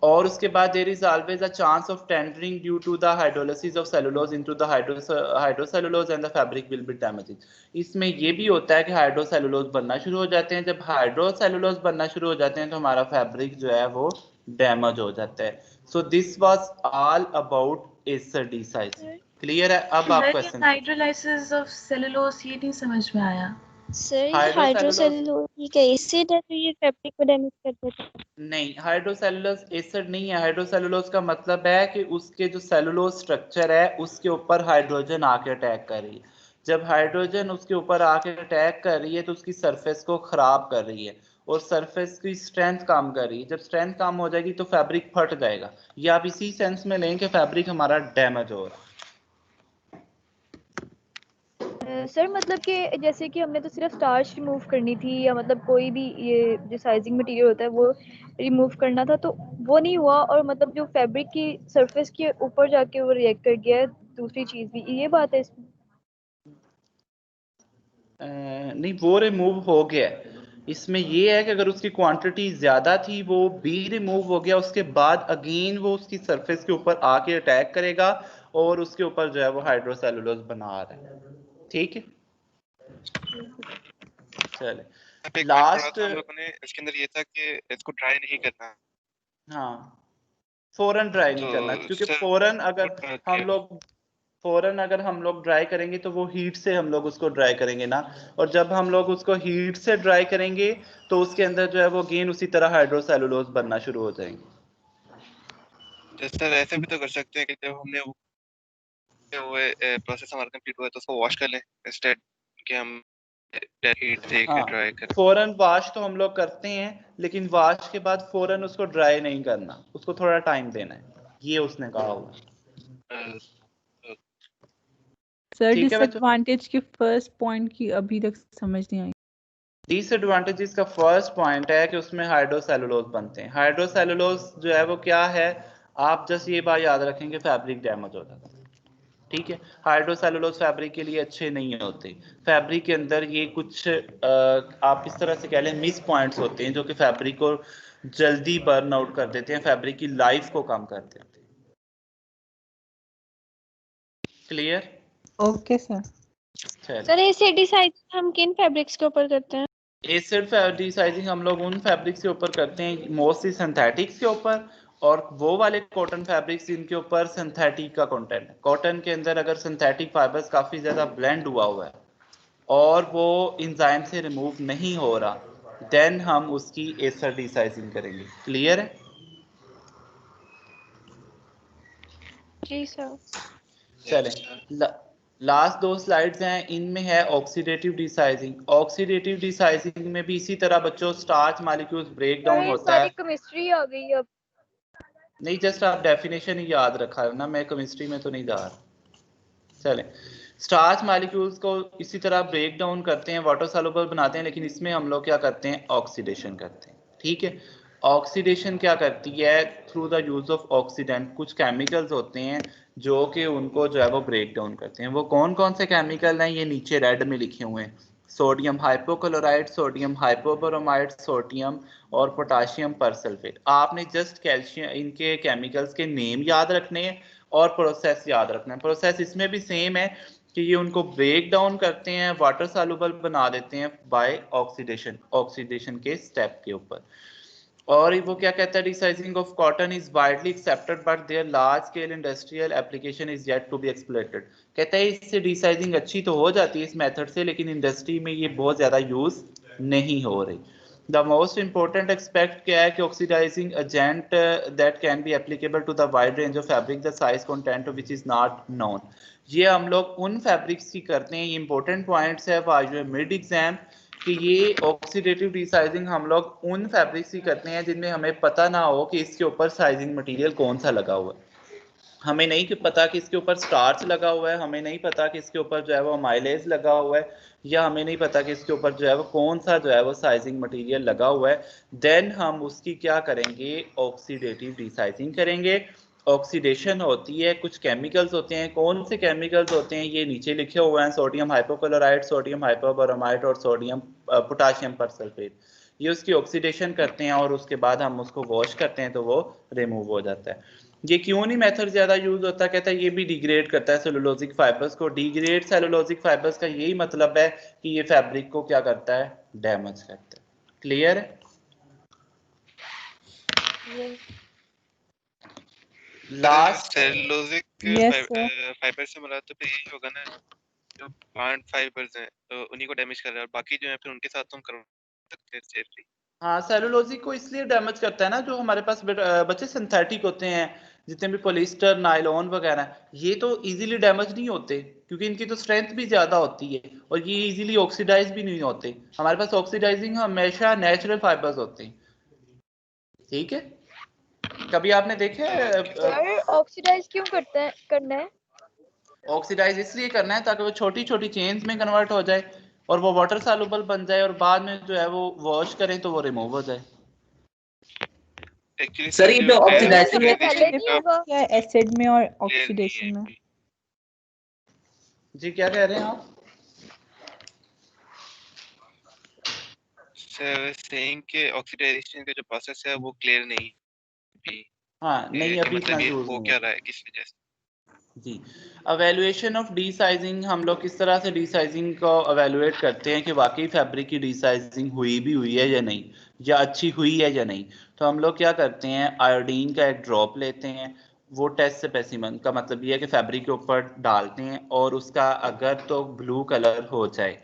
और उसके बाद there is always a chance of tendering due to the hydrolysis of cellulose into the hydrocellulose and the fabric will be damaged. इसमें ये भी होता है कि हाइड्रोसेलुलोज बनना शुरू हो जाते हैं। जब हाइड्रोसेलुलोज बनना शुरू हो जाते हैं तो हमारा फैब्रिक जो है वो डैमेज हो जाता है। So this was all about acid desizing. Clear है? अब आप क्वेश्चन हाइड्रोलाइसिस ऑफ सेलुलोज ये नहीं समझ में आया। सर ये हाइड्रोसेलुलोज हाइड्रोसेलुलोज का एसिड है तो ये फैब्रिक को डैमेज कर देता है। नहीं, हाइड्रोसेलुलोज एसिड नहीं है। हाइड्रोसेलुलोज का मतलब है कि उसके जो सेलुलोज स्ट्रक्चर है उसके ऊपर हाइड्रोजन आके अटैक कर रही है। जब हाइड्रोजन उसके ऊपर आके अटैक कर रही है तो उसकी सरफेस को खराब कर रही है और सरफेस की स्ट्रेंथ कम कर रही है। जब स्ट्रेंथ कम हो जाएगी तो फैब्रिक फट जाएगा। ये आप इसी सेंस में लें कि फैब्रिक हमारा डैमेज हो रहा है। सर मतलब कि जैसे कि हमने तो सिर्फ स्टार्च रिमूव करनी थी या मतलब कोई भी ये जो साइजिंग मटेरियल होता है वो रिमूव करना था, तो वो नहीं हुआ और मतलब जो फैब्रिक की सरफेस के ऊपर जाके वो रिएक्ट कर गया है दूसरी चीज भी, ये बात है इसमें? नहीं, वो रिमूव हो गया है। इसमें ये है कि अगर उसकी क्वांटिटी ज्यादा थी वो भी रिमूव हो गया, उसके बाद अगेन वो उसकी सरफेस के ऊपर आके अटैक करेगा और उसके ऊपर जो है वो हाइड्रोसेलुलोज बना रहा है। ठीक है, चले लास्ट। हम लोगों ने इसके अंदर ये था कि इसको ड्राई नहीं करना। हाँ, फौरन ड्राई नहीं तो करना, क्योंकि सर फौरन अगर हम लोग ड्राई करेंगे तो वो हीट से हम लोग उसको ड्राई करेंगे ना, और जब हम लोग उसको हीट से ड्राई करेंगे तो उसके अंदर जो है वो अगेन उसी तरह हाइड्रोसेलुलोज बनना शुरू हो जाएंगे। सर ऐसे भी तो कर सकते हैं कि जब हमने वो प्रोसेस हमारा कंप्लीट हुआ तो उसको वॉश कर लें इंस्टेड कि हम हीट से हाँ, ड्राई करें। फौरन वॉश तो हम लोग करते हैं, लेकिन वॉश के बाद फौरन उसको ड्राई नहीं करना, उसको थोड़ा टाइम देना है, ये उसने कहा हुआ। सर ठीक है बच्चों, डिसएडवांटेज के फर्स्ट पॉइंट की अभी तक समझ नहीं आई। डिसएडवांटेजेस का फर्स्ट पॉइंट है कि उसमें हाइड्रोसेलुलोज बनते हैं। हाइड्रोसेलुलोज जो है वो क्या है, आप जस्ट ये बात याद रखेंगे, फैब्रिक डैमेज हो जाता है। ठीक है, हाइड्रोसेलुलोज फैब्रिक के लिए अच्छे नहीं होते। फैब्रिक के अंदर ये कुछ आप इस तरह से कह लें मिस पॉइंट्स होते हैं जो कि फैब्रिक को जल्दी बर्न आउट कर देते हैं, फैब्रिक की लाइफ को कम कर देते हैं। Clear? Okay sir. Sir acid desizing हम किन फैब्रिक्स के ऊपर करते हैं? एसिड डिसाइजिंग हम लोग उन फैब्रिक्स के ऊपर करते हैं, मोस्टली सिंथेटिक्स के ऊपर, और वो वाले कॉटन फैब्रिक्स जिनके ऊपर सिंथेटिक का कंटेंट है। कॉटन के अंदर अगर सिंथेटिक फाइबर्स काफी ज्यादा ब्लेंड हुआ हुआ है और वो इंजाइम से रिमूव नहीं हो रहा, देन हम उसकी एसिड डिसाइजिंग करेंगे। क्लियर है? जी सर। चलें, लास्ट दो स्लाइड्स हैं, इनमें है ऑक्सीडेटिव डिसाइजिंग। ऑक्सीडेटिव डिसाइजिंग में भी इसी तरह बच्चों स्टार्च मॉलिक्यूल्स ब्रेक डाउन होता सारी है। केमिस्ट्री आ गई अब। नहीं, जस्ट आप डेफिनेशन ही याद रखा है ना, मैं केमिस्ट्री में तो नहीं जा रहा। चलें, स्टार्च मॉलिक्यूल्स को इसी तरह ब्रेक डाउन करते हैं, वाटर सॉल्युबल बनाते हैं, लेकिन इसमें हम लोग क्या करते हैं, ऑक्सीडेशन करते हैं। ठीक है, ऑक्सीडेशन क्या करती है, through the use of oxidant कुछ केमिकल्स होते हैं जो कि उनको जो है वो ब्रेक डाउन करते हैं। वो कौन कौन से केमिकल हैं, ये नीचे रेड में लिखे हुए हैं। Sodium hypochloride, sodium hypobromide, sodium और पोटाशियम परसल्फेट। आपने जस्ट कैल्शियम इनके केमिकल्स के नेम याद रखने हैं और प्रोसेस याद रखना है। प्रोसेस इसमें भी सेम है कि ये उनको ब्रेक डाउन करते हैं, वाटर सॉल्युबल बना देते हैं बाय ऑक्सीडेशन, ऑक्सीडेशन के स्टेप के ऊपर। और वो क्या कहता है, desizing of cotton is widely accepted but there large scale industrial application is yet to be exploited. कहता है इससे डिसाइजिंग अच्छी तो हो जाती है इस मेथड से, लेकिन इंडस्ट्री में ये बहुत ज्यादा यूज नहीं हो रही। द मोस्ट इंपॉर्टेंट एक्सपेक्ट क्या है कि oxidizing agent that can be applicable to the wide range of fabric the size content which is not known. ये हम लोग उन फैब्रिक्स की करते हैं, ये इंपॉर्टेंट पॉइंट्स है फॉर मिड एग्जाम, कि ये ऑक्सीडेटिव डिसाइजिंग हम लोग उन फैब्रिक्स की करते हैं जिनमें हमें पता ना हो कि इसके ऊपर साइजिंग मटेरियल कौन सा लगा हुआ है। हमें नहीं पता कि इसके ऊपर स्टार्च लगा हुआ है, हमें नहीं पता कि इसके ऊपर जो है वो माइलेज लगा हुआ है, या हमें नहीं पता कि इसके ऊपर जो है वो कौन सा जो है वो साइजिंग मटेरियल लगा हुआ है। देन हम उसकी क्या करेंगे, ऑक्सीडेटिव डिसाइजिंग करेंगे। ऑक्सीडेशन होती है, कुछ केमिकल्स होते हैं, कौन से केमिकल्स होते हैं ये नीचे लिखे हुए हैं, सोडियम हाइपोक्लोराइड, सोडियम हाइपोब्रोमाइड और सोडियम पोटाशियम परसल्फेट। ये उसकी ऑक्सीडेशन करते हैं और उसके बाद हम उसको वॉश करते हैं तो वो रिमूव हो जाता है। ये क्यों नहीं मेथड ज्यादा यूज होता, कहता है ये भी डिग्रेड करता है सेलुलोजिक फाइबर्स को। डिग्रेड सेलुलोजिक फाइबर्स का यही मतलब है कि ये फैब्रिक को क्या करता है, डैमेज करता है। क्लियर है? लास्ट सेलुलोजिक फाइबर से मुराद तो फिर यही होगा ना जो प्लांट फाइबर्स हैं, तो उन्हीं को डैमेज कर रहा है, और बाकी जो है फिर उनके साथ तुम कर सकते हैं सेफली। हाँ, सेलुलोजिक को इसलिए डैमेज करता है ना, जो हमारे पास बच्चे सिंथेटिक होते हैं, जितने भी पॉलिस्टर, नायलॉन वगैरह, ये तो इजीली डैमेज नहीं होते क्योंकि इनकी तो स्ट्रेंथ भी ज्यादा होती है और ये इजीली ऑक्सीडाइज भी नहीं होते। हमारे पास ऑक्सीडाइजिंग हमेशा नेचुरल फाइबर्स होते हैं। ठीक है, कभी आपने देखे सर ऑक्सीडाइज क्यों करना है? ऑक्सीडाइज इसलिए करना है ताकि वो छोटी छोटी चेन्स में कन्वर्ट हो जाए और वो वाटर सॉल्युबल बन जाए और बाद में जो है वो वॉश करें तो वो रिमूव हो जाए। एक्चुअली सर ये जो ऑक्सीडाइजिंग है क्या एसिड में और ऑक्सीडेशन में? जी क्या कह रहे हैं आप? सर सेइंग के ऑक्सीडाइजेशन का जो प्रोसेस है वो क्लियर नहीं भी। हाँ नहीं अभी इतना मतलब यूज हो नहीं क्या रहा है किस वजह से? जी। एवेल्युएशन ऑफ डी साइजिंग, हम लोग किस तरह से डी साइजिंग को एवेल्युएट करते हैं कि वाकई फैब्रिक की डी साइजिंग हुई है या नहीं, या अच्छी हुई है या नहीं। तो हम लोग क्या करते हैं, आयोडीन का एक ड्रॉप लेते हैं, वो टेस्ट स्पेसिमेन का मतलब ये है कि फैब्रिक के ऊपर डालते हैं और उसका अगर तो ब्लू कलर हो जाए,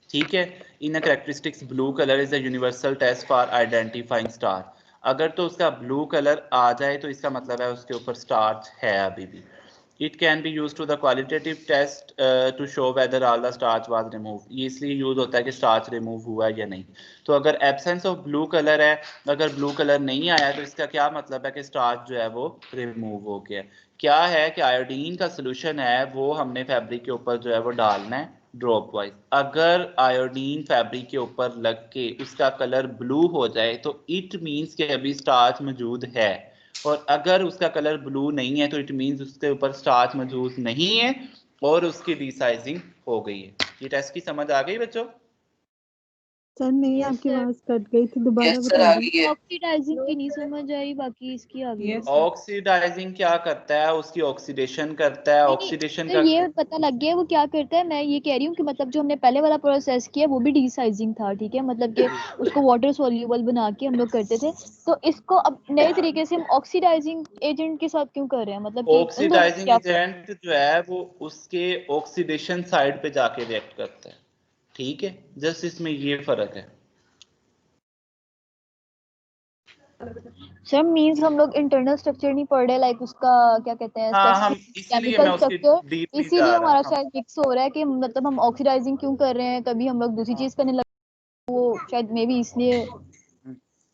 ठीक है, इन characteristics blue colour is a universal test for identifying starch. अगर तो उसका ब्लू कलर आ जाए तो इसका मतलब है उसके ऊपर स्टार्च है अभी भी। It can be used to the qualitative test to show whether all the starch was removed. ये इसलिए यूज होता है कि स्टार्च रिमूव हुआ है या नहीं। तो अगर एब्सेंस ऑफ ब्लू कलर है, अगर ब्लू कलर नहीं आया तो इसका क्या मतलब है कि स्टार्च जो है वो रिमूव हो गया। क्या है कि आयोडीन का सोल्यूशन है वो हमने फैब्रिक के ऊपर जो है वो डालना है ड्रॉप वाइज। अगर आयोडीन फैब्रिक के ऊपर लग के उसका कलर ब्लू हो जाए तो इट मीन्स कि अभी स्टार्च मौजूद है, और अगर उसका कलर ब्लू नहीं है तो इट मींस उसके ऊपर स्टार्च मौजूद नहीं है और उसकी डीसाइजिंग हो गई है। ये टेस्ट की समझ आ गई बच्चों? सर नहीं आपकी आवाज कट गई थी, दोबारा बता दीजिए। ऑक्सीडाइजिंग की नहीं समझ आई, बाकी इसकी आ गई। ऑक्सीडाइजिंग क्या करता है, उसकी ऑक्सीडेशन करता है। ऑक्सीडेशन तो का ये पता लग गया वो क्या करता है। मैं ये कह रही हूँ कि मतलब जो हमने पहले वाला प्रोसेस किया वो भी डीसाइजिंग था, ठीक है, मतलब कि उसको वाटर सोल्यूबल बना के हम लोग करते थे। तो इसको अब नए तरीके से हम ऑक्सीडाइजिंग एजेंट के साथ क्यों कर रहे हैं, मतलब कि ऑक्सीडाइजिंग एजेंट जो है वो उसके ऑक्सीडेशन साइड पे जाके रिएक्ट करता है, ठीक है, जस्ट इसमें ये फर्क है। सर मींस हम लोग इंटरनल स्ट्रक्चर नहीं पढ़ रहे, लाइक उसका क्या कहते हैं हाँ हम इसीलिए मैं उसकी डीप नहीं जा इसीलिए रहा। हमारा शायद मिक्स हो रहा है कि मतलब हम ऑक्सीडाइजिंग क्यों कर रहे हैं, कभी हम लोग दूसरी चीज करने लगे, वो शायद मे बी इसलिए।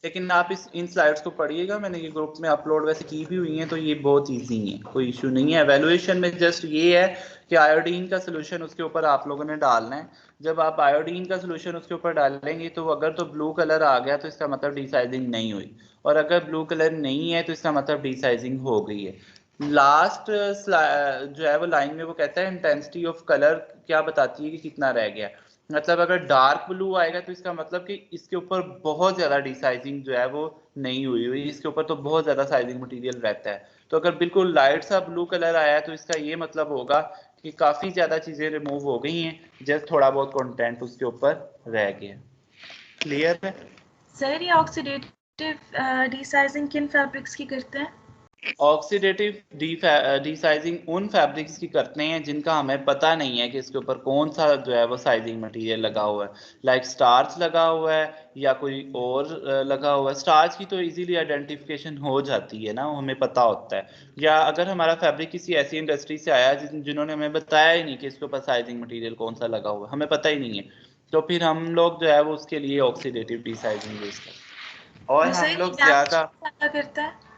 लेकिन आप इन स्लाइड्स को पढ़िएगा, मैंने ये ग्रुप में अपलोड वैसे की भी हुई हैं, तो ये बहुत इजी है, कोई इशू नहीं है। एवेल्युएशन में जस्ट ये है कि आयोडीन का सोल्यूशन उसके ऊपर आप लोगों ने डालना है। जब आप आयोडीन का सोल्यूशन उसके ऊपर डालेंगे तो अगर तो ब्लू कलर आ गया तो इसका मतलब डीसाइजिंग नहीं हुई, और अगर ब्लू कलर नहीं है तो इसका मतलब डीसाइजिंग हो गई है। लास्ट जो है वो लाइन में वो कहता है इंटेंसिटी ऑफ कलर क्या बताती है कि कितना रह गया। मतलब अगर डार्क ब्लू आएगा तो इसका मतलब कि इसके ऊपर बहुत ज्यादा डिसाइजिंग जो है वो नहीं हुई, इसके ऊपर तो बहुत ज्यादा साइजिंग मटेरियल रहता है। तो अगर बिल्कुल लाइट सा ब्लू कलर आया है तो इसका ये मतलब होगा कि काफी ज्यादा चीजें रिमूव हो गई हैं, जस्ट थोड़ा बहुत कंटेंट उसके ऊपर रह गया। क्लियर है सर? ये ऑक्सीडेटिव डीसाइजिंग किन फैब्रिक्स की करते हैं? ऑक्सीडेटिव डीसाइजिंग उन फैब्रिक्स की करते हैं जिनका हमें पता नहीं है कि इसके ऊपर कौन सा जो है वो साइजिंग मटेरियल लगा हुआ है, लाइक स्टार्च लगा हुआ है या कोई और लगा हुआ है। स्टार्च की तो इजीली आइडेंटिफिकेशन हो जाती है ना, हमें पता होता है। या अगर हमारा फैब्रिक किसी ऐसी इंडस्ट्री से आया जिन्होंने हमें बताया ही नहीं कि इसके ऊपर साइजिंग मटीरियल कौन सा लगा हुआ है, हमें पता ही नहीं है, तो फिर हम लोग जो है वो उसके लिए ऑक्सीडेटिव डीसाइजिंग यूज करते हैं। और हम लोग ज्यादा करता है,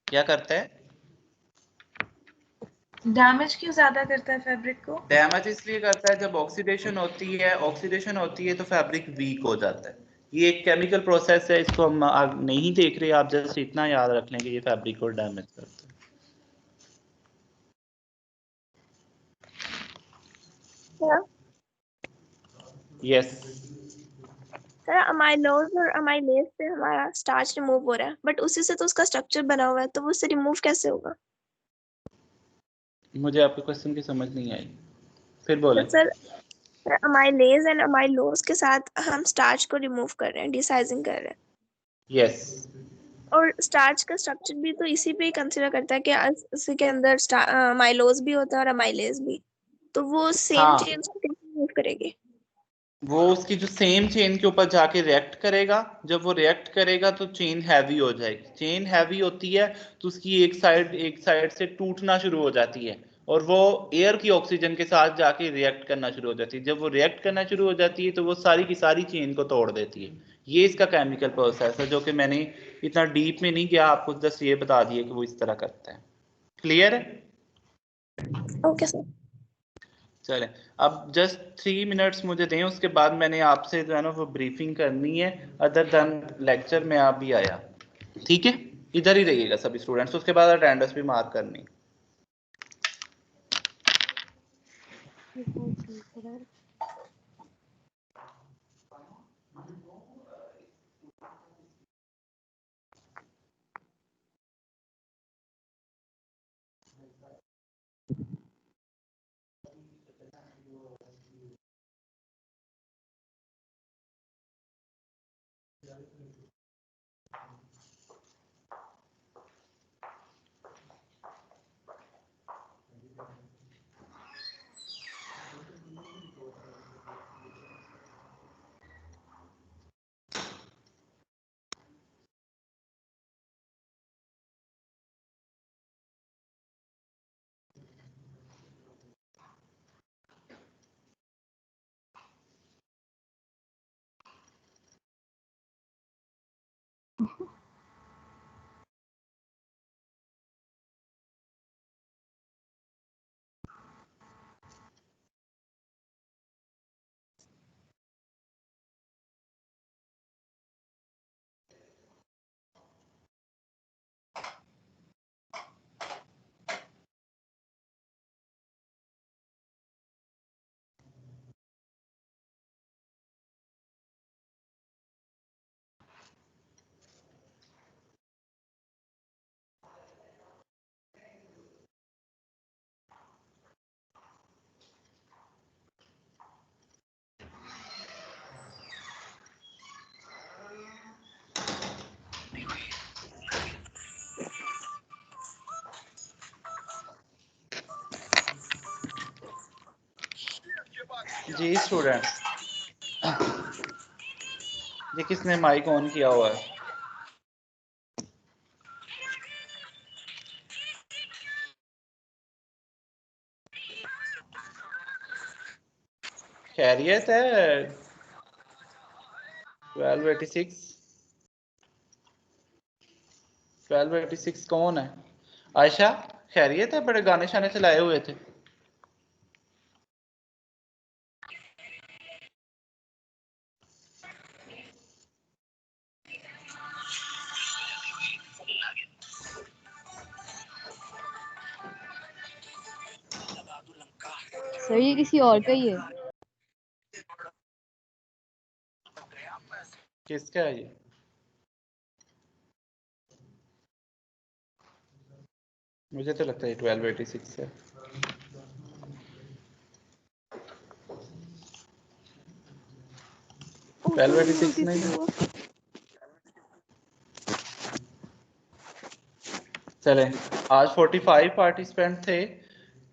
क्या करते हैं, डैमेज क्यों ज्यादा करता है फैब्रिक को? डैमेज इसलिए करता है जब ऑक्सीडेशन होती है तो फैब्रिक वीक हो जाता है। ये एक केमिकल प्रोसेस है, इसको हम नहीं देख रहे, आप जस्ट इतना याद रख लें कि ये फैब्रिक को डैमेज करता है। यस सर अमाइलोज और अमाइलेज से हमारा स्टार्च रिमूव हो रहा है, बट उसी से तो उसका स्ट्रक्चर बना हुआ है, तो वो उससे रिमूव कैसे होगा? मुझे आपके क्वेश्चन की समझ नहीं आई, फिर बोलें। सर अमाइलेज एंड अमाइलोज के साथ हम स्टार्च को रिमूव कर रहे हैं, डिसाइजिंग कर रहे हैं। यस और स्टार्च का स्ट्रक्चर भी तो इसी पे कंसीडर करता है कि इसी के अंदर अमाइलोज भी होता है और अमाइलेज भी, तो वो सेम चेन को कैसे रिमूव करेगी? वो उसकी जो सेम चेन के ऊपर जाके रिएक्ट करेगा, जब वो रिएक्ट करेगा तो चेन हैवी हो जाएगी। चेन हैवी होती है तो उसकी एक साइड से टूटना शुरू हो जाती है और वो एयर की ऑक्सीजन के साथ जाके रिएक्ट करना शुरू हो जाती है। जब वो रिएक्ट करना शुरू हो जाती है तो वो सारी की सारी चेन को तोड़ देती है। ये इसका केमिकल प्रोसेस है जो कि मैंने इतना डीप में नहीं किया, आपको जस्ट ये बता दिया कि वो इस तरह करता है। क्लियर है? Okay sir. चले अब जस्ट 3 मिनट्स मुझे दें, उसके बाद मैंने आपसे जो है ना वो ब्रीफिंग करनी है, अदर देन लेक्चर में आप भी आया, ठीक है? इधर ही रहिएगा सभी स्टूडेंट्स, उसके बाद अटेंडेंस भी मार्क करनी। जी स्टूडेंट, ये किसने माइक ऑन किया हुआ है? खैरियत है? 1286 कौन है? आयशा खैरियत है? बड़े गाने शाने चलाए हुए थे। सर ये किसी और का ही है। किसका है ये? मुझे तो लगता है 1286 है। नहीं। चले आज 45 पार्टिसिपेंट थे,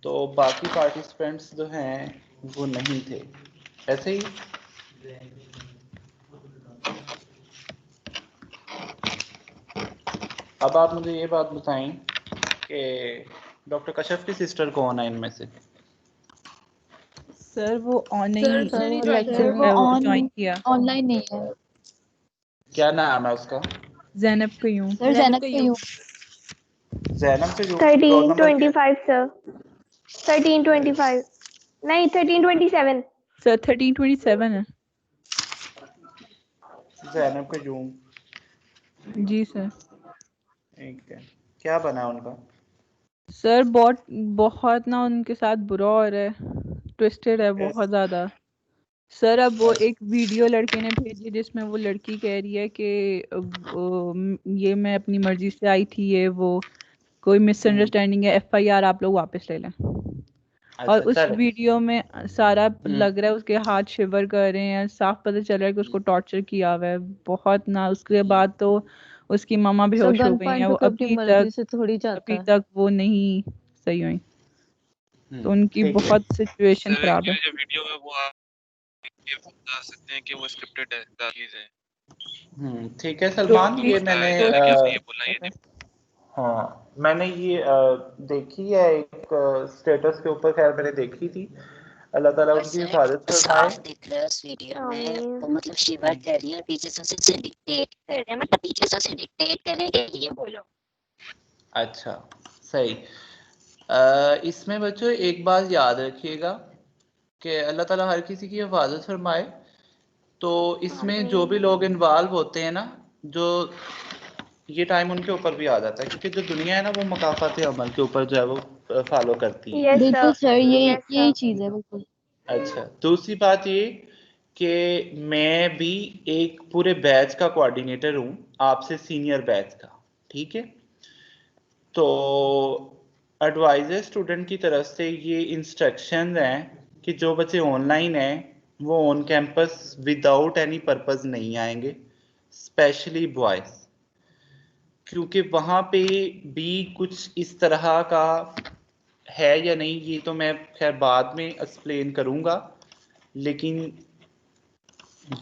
तो बाकी पार्टिसिपेंट्स जो हैं वो नहीं थे, ऐसे ही। अब आप मुझे ये बात बताएं कि डॉक्टर कशफ की सिस्टर कौन है इनमें से? सर वो सर ज्वाइन किया, ऑनलाइन नहीं है। क्या नाम है उसका? ज़ैनब कयूम। सर ज़ैनब कयूम। ज़ैनब कयूम। 1325 सर, 1325 नहीं 1327 सर 1327 है। ज़ैनब कयूम, जी सर। ठीक है। क्या बना उनका? सर बहुत ना उनके साथ बुरा हो रहा है, ट्विस्टेड है बहुत ज़्यादा। सर अब वो एक वीडियो लड़के ने भेजी जिसमें वो लड़की कह रही है कि ये मैं अपनी मर्जी से आई थी, ये वो कोई मिसअंडरस्टैंडिंग है, FIR आप लोग वापस ले लें। और उस वीडियो में सारा लग रहा है उसके हाथ शिवर कर रहे हैं, साफ पता चल रहा है कि उसको टॉर्चर किया हुआ है बहुत ना। उसके बाद तो उसकी मम्मा बेहोश हो गई हैं, वो अभी तक वो नहीं सही हुई, तो उनकी बहुत सिचुएशन खराब है। जो वीडियो है वो आप बता सकते हैं कि वो स्क्रिप्टेड है, चीजें। ठीक है सलमान, ये मैंने ये बोला ये हाँ मैंने ये देखी है एक स्टेटस के ऊपर, खैर मैंने देखी थी। अल्लाह ताला उनकी हिफाजत फरमाए। साफ दिख रहा है उस वीडियो में, वो मतलब शिवर कर रही है, पीछे से उसे डिक्टेट कर रहे हैं, मतलब पीछे से उसे डिक्टेट कर रहे हैं कि ये बोलो। अच्छा सही। इसमें बच्चों एक बात याद रखिएगा कि अल्लाह ताला हर किसी की हिफाजत फरमाए। तो इसमें जो भी लोग इन्वॉल्व होते हैं ना, जो ये टाइम उनके ऊपर भी आ जाता है, क्योंकि जो दुनिया है ना वो मकाफात अमल के ऊपर जो है वो फॉलो करती है। Yes, बिल्कुल सर, यही चीज है बिल्कुल। अच्छा, दूसरी बात ये कि मैं भी एक पूरे बैच का कोऑर्डिनेटर हूँ, आपसे सीनियर बैच का, ठीक है। तो एडवाइजर स्टूडेंट की तरफ से ये इंस्ट्रक्शन हैं कि जो बच्चे ऑनलाइन हैं वो on campus without any purpose नहीं आएंगे, स्पेशली बॉयज, क्योंकि वहाँ पे भी कुछ इस तरह का है या नहीं ये तो मैं खैर बाद में एक्सप्लेन करूँगा, लेकिन ये